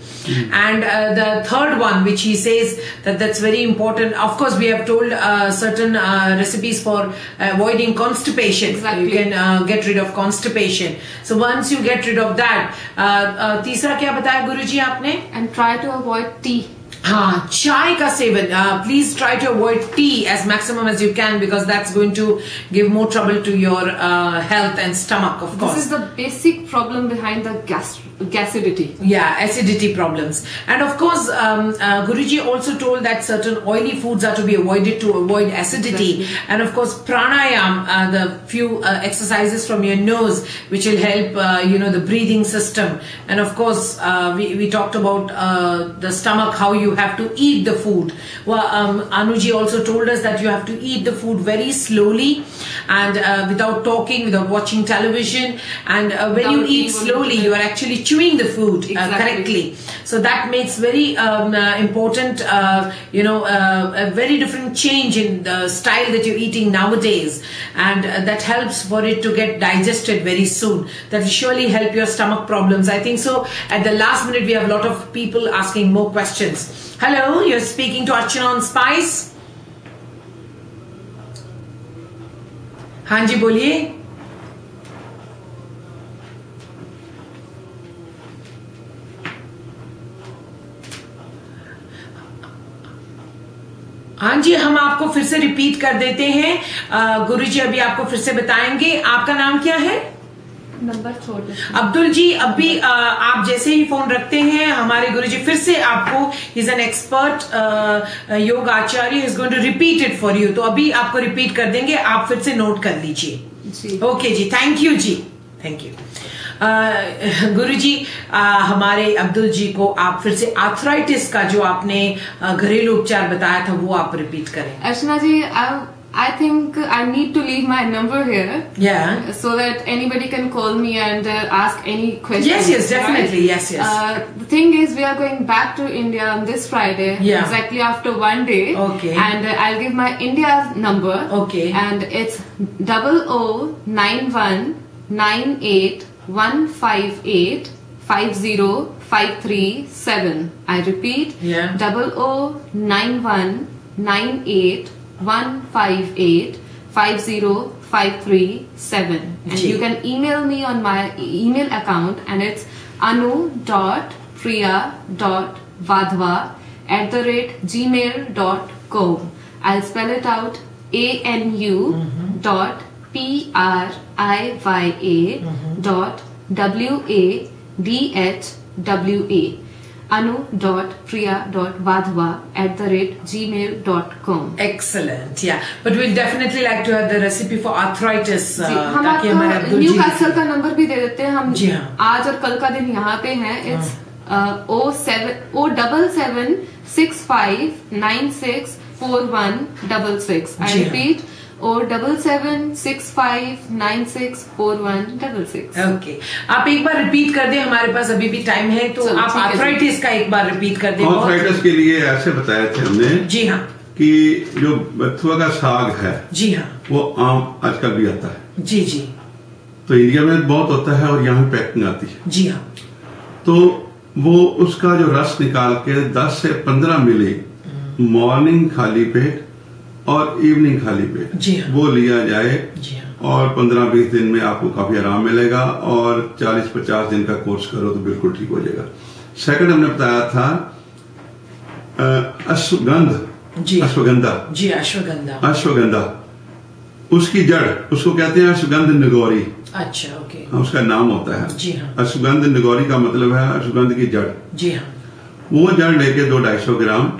And the third one, which he says that's very important. Of course, we have told certain recipes for avoiding constipation. Exactly. You can get rid of constipation. So once you get rid of that, तीसरा क्या बताया गुरुजी आपने? And try to avoid tea. हाँ, चाय का सेवन, please try to avoid tea as maximum as you can, because that's going to give more trouble to your health and stomach, of course. This is the basic problem behind the gasidity. Yeah, acidity problems. And of course, Guruji also told that certain oily foods are to be avoided to avoid acidity. Exactly. And of course, pranayam, the few exercises from your nose, which will help, the breathing system. And of course, we talked about the stomach, how you have to eat the food. Well, Anuji also told us that you have to eat the food very slowly and without talking, without watching television. And when you eat slowly, you are actually chewing the food correctly. So that makes very important, a very different change in the style that you're eating nowadays. And that helps for it to get digested very soon. That will surely help your stomach problems. I think so. At the last minute, we have a lot of people asking more questions. Hello, you're speaking to Archana on Spice. हाँ जी बोलिए। हाँ जी, हम आपको फिर से repeat कर देते हैं। गुरुजी अभी आपको फिर से बताएंगे। आपका नाम क्या है? नंबर छोड़ देते। अब्दुल जी, अभी आप जैसे ही फोन रखते हैं, हमारे गुरुजी फिर से आपको, is an expert yoga acharya, is going to repeat it for you. तो अभी आपको रिपीट कर देंगे, आप फिर से नोट कर लीजिए। ओके जी, थैंक यू जी, थैंक यू। गुरुजी, हमारे अब्दुल जी को आप फिर से आर्थराइटिस का जो आपने घरेलू उपचार बताया था वो आप रिपीट करें। अर्चना जी, I think I need to leave my number here. Yeah. So that anybody can call me and ask any questions. Yes, definitely. Right? Yes. The thing is, we are going back to India on this Friday. Yeah. Exactly after 1 day. Okay. And I'll give my India number. Okay. And it's 00919815850537. I repeat. Yeah. 00919815850537. And you can email me on my email account, and it's anu.priya.vadhva@gmail.com. I'll spell it out: anu.priya.vadhva anu.priya.vadhva@gmail.com. Excellent. Yeah, but we'll definitely like to have the recipe for arthritis. हम ताकि हमारे आपको अब्दुल जी new castle का number भी दे देते हैं। हम जी हाँ। आज और कल का दिन यहाँ पे हैं। इट्स 07765964166. I जी हाँ। repeat, 07765964166. ओके, आप एक बार रिपीट कर दें, हमारे पास अभी भी टाइम है, तो चलो, आप ठीक है जी। आर्थराइटिस का एक बार रिपीट कर दें। आर्थराइटिस के लिए ऐसे बताए थे हमने जी हाँ, कि जो बथुआ का साग है जी हाँ, वो आम आजकल भी आता है, जी जी, तो इंडिया में बहुत होता है और यहाँ पैकिंग आती है। जी हाँ, तो वो उसका जो रस निकाल के 10 से 15 मिली मॉर्निंग खाली पेट और इवनिंग खाली पेट, जी हाँ। वो लिया जाए, जी हाँ, और 15-20 दिन में आपको काफी आराम मिलेगा, और 40-50 दिन का कोर्स करो तो बिल्कुल ठीक हो जाएगा। सेकंड हमने बताया था जी, अश्वगंधा, जी, अश्वगंधा, अश्वगंधा, उसकी जड़, उसको कहते हैं अश्वगंध निगौरी। अच्छा, ओके, उसका नाम होता है। जी हाँ। अश्वगंध निगौरी का मतलब है अश्वगंध की जड़। जी हाँ, वो जड़ लेके 200-250 ग्राम,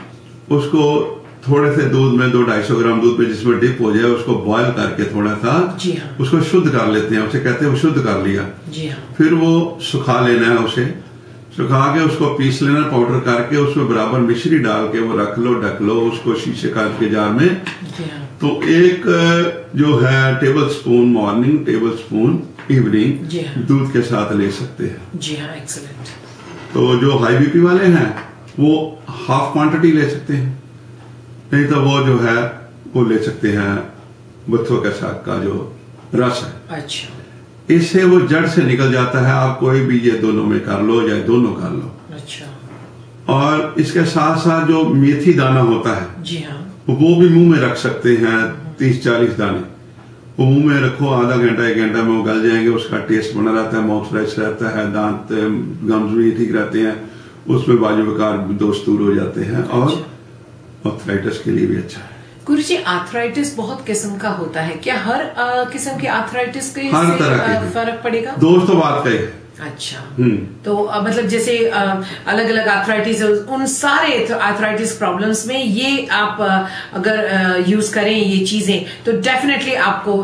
उसको थोड़े से दूध में 200-250 ग्राम दूध में जिसमें डिप हो जाए उसको बॉयल करके थोड़ा सा, जी हाँ, उसको शुद्ध कर लेते हैं, उसे कहते हैं वो शुद्ध कर लिया। जी हाँ, फिर वो सुखा लेना है, उसे सुखा के उसको पीस लेना, पाउडर करके उसमें बराबर मिश्री डाल के वो रख लो, ढक लो उसको शीशे का के जार में। जी हाँ, तो एक जो है tablespoon morning, tablespoon evening जी हाँ। दूध के साथ ले सकते हैं। जी हाँ, एक्सीलेंट। तो जो हाई बीपी वाले हैं वो हाफ क्वांटिटी ले सकते हैं, नहीं तो वो जो है वो ले सकते हैं बथुआ के साग का जो रस है। अच्छा, इससे वो जड़ से निकल जाता है। आप कोई भी ये दोनों में कर लो या दोनों कर लो। अच्छा, और इसके साथ साथ जो मेथी दाना होता है जी हाँ, वो भी मुंह में रख सकते हैं, 30-40 दाने वो मुंह में रखो, आधा घंटा 1 घंटा में वो गल जाएंगे, उसका टेस्ट बना रहता है, माउथ फ्रेश रहता है, दांत गम्स भी ठीक रहते हैं, उसमें बाजू विकार दोष दूर हो जाते हैं, और आर्थराइटिस के लिए भी अच्छा है। गुरुजी, आर्थराइटिस बहुत किस्म का होता है, क्या हर किस्म के आर्थराइटिस के हर से तरह के फर्क पड़ेगा? दोस्त तो बात कही। अच्छा, तो मतलब जैसे अलग अलग आर्थराइटिस, उन सारे आर्थराइटिस प्रॉब्लम्स में ये आप अगर यूज करें ये चीजें तो डेफिनेटली आपको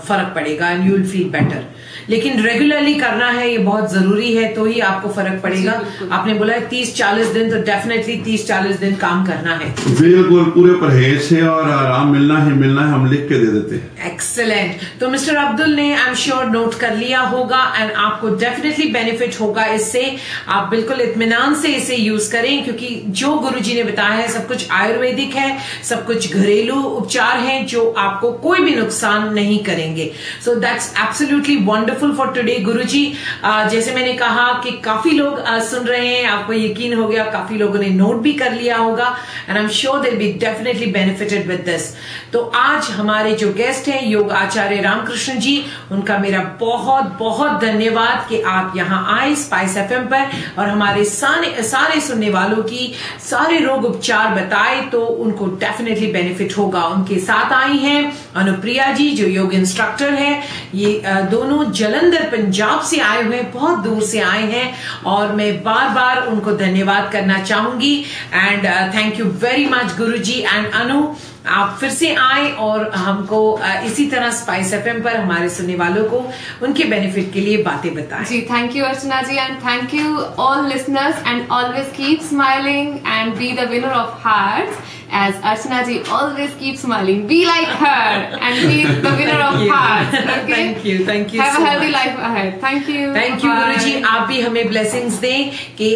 फर्क पड़ेगा and you will feel better. लेकिन रेगुलरली करना है, ये बहुत जरूरी है, तो ही आपको फर्क पड़ेगा। आपने बोला है 30-40 दिन, तो डेफिनेटली 30-40 दिन काम करना है, बिल्कुल पूरे परहेज से, और आराम मिलना है, हम लिख के दे देते हैं। एक्सेलेंट। तो मिस्टर अब्दुल ने आई एम श्योर नोट कर लिया होगा एंड आपको डेफिनेटली बेनिफिट होगा इससे। आप बिल्कुल इत्मीनान से इसे यूज करें, क्योंकि जो गुरुजी ने बताया है सब कुछ आयुर्वेदिक है, सब कुछ घरेलू उपचार है जो आपको कोई भी नुकसान नहीं करेंगे। So that's absolutely wonderful for today Guruji. जैसे मैंने कहा कि काफी लोग सुन रहे हैं, आपको यकीन हो गया, काफी लोगों ने नोट भी कर लिया होगा and I am sure they will be definitely benefited with this. तो आज हमारे जो गेस्ट हैं योग आचार्य रामकृष्ण जी, उनका मेरा बहुत बहुत धन्यवाद कि आप यहाँ आए स्पाइस एफएम पर और हमारे सारे सुनने वालों की सारे रोग उपचार बताए तो उनको डेफिनेटली बेनिफिट होगा। उनके साथ आई हैं अनुप्रिया जी जो योग इंस्ट्रक्टर है। ये दोनों जलंधर पंजाब से आए हुए हैं, बहुत दूर से आए हैं और मैं बार बार उनको धन्यवाद करना चाहूंगी। And thank you very much Guruji and Anu, आप फिर से आए और हमको इसी तरह स्पाइस एफएम पर हमारे सुनने वालों को उनके बेनिफिट के लिए बातें बताएं। जी thank you Archana ji and thank you all listeners and always keep smiling and be the winner of hearts as Archana ji always keeps smiling. Be like her and be the winner of hearts. Okay? Thank you. Have a healthy life ahead. Thank you. Thank you गुरुजी, आप भी हमें blessings दें कि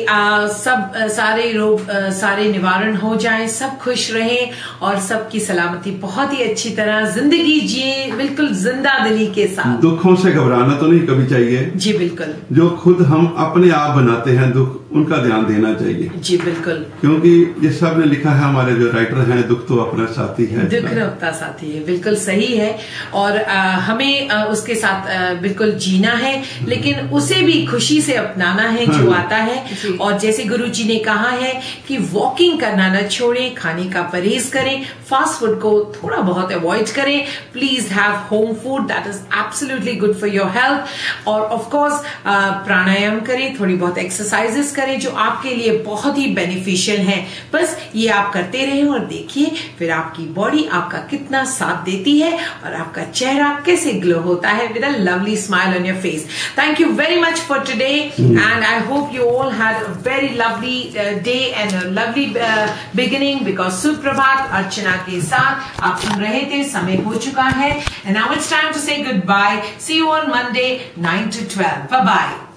सब सारे रोग सारे निवारण हो जाएं, सब खुश रहें और सबकी सलामती बहुत ही अच्छी तरह जिंदगी जिए, बिल्कुल जिंदा दिली के साथ। दुखों से घबराना तो नहीं कभी चाहिए। जी बिल्कुल। जो खुद हम अपने आप बनाते हैं दुख, उनका ध्यान देना चाहिए। जी बिल्कुल। क्योंकि ये सब ने लिखा है, हमारे जो राइटर हैं, दुख तो अपना साथी है, दुख अपना साथी है, बिल्कुल सही है। और हमें उसके साथ बिल्कुल जीना है, लेकिन उसे भी खुशी से अपनाना है जो आता है। और जैसे गुरुजी ने कहा है कि वॉकिंग करना न छोड़ें, खाने का परहेज करें, फास्ट फूड को थोड़ा बहुत अवॉइड करें, please have home food, that is absolutely good for your health. और ऑफ कोर्स प्राणायाम करें, थोड़ी बहुत एक्सरसाइजेस करें जो आपके लिए बहुत ही बेनिफिशियल है। बस ये आप करते रहें और देखिए फिर आपकी बॉडी आपका कितना साथ देती है और आपका चेहरा कैसे ग्लो होता है with a lovely smile on your face. Thank you very much for today and I hope you all had a very lovely day and a lovely beginning because सुप्रभात अर्चना के साथ आप सुन रहे थे। समय हो चुका है and now it's time to say goodbye. See you on Monday 9 to 12. Bye bye.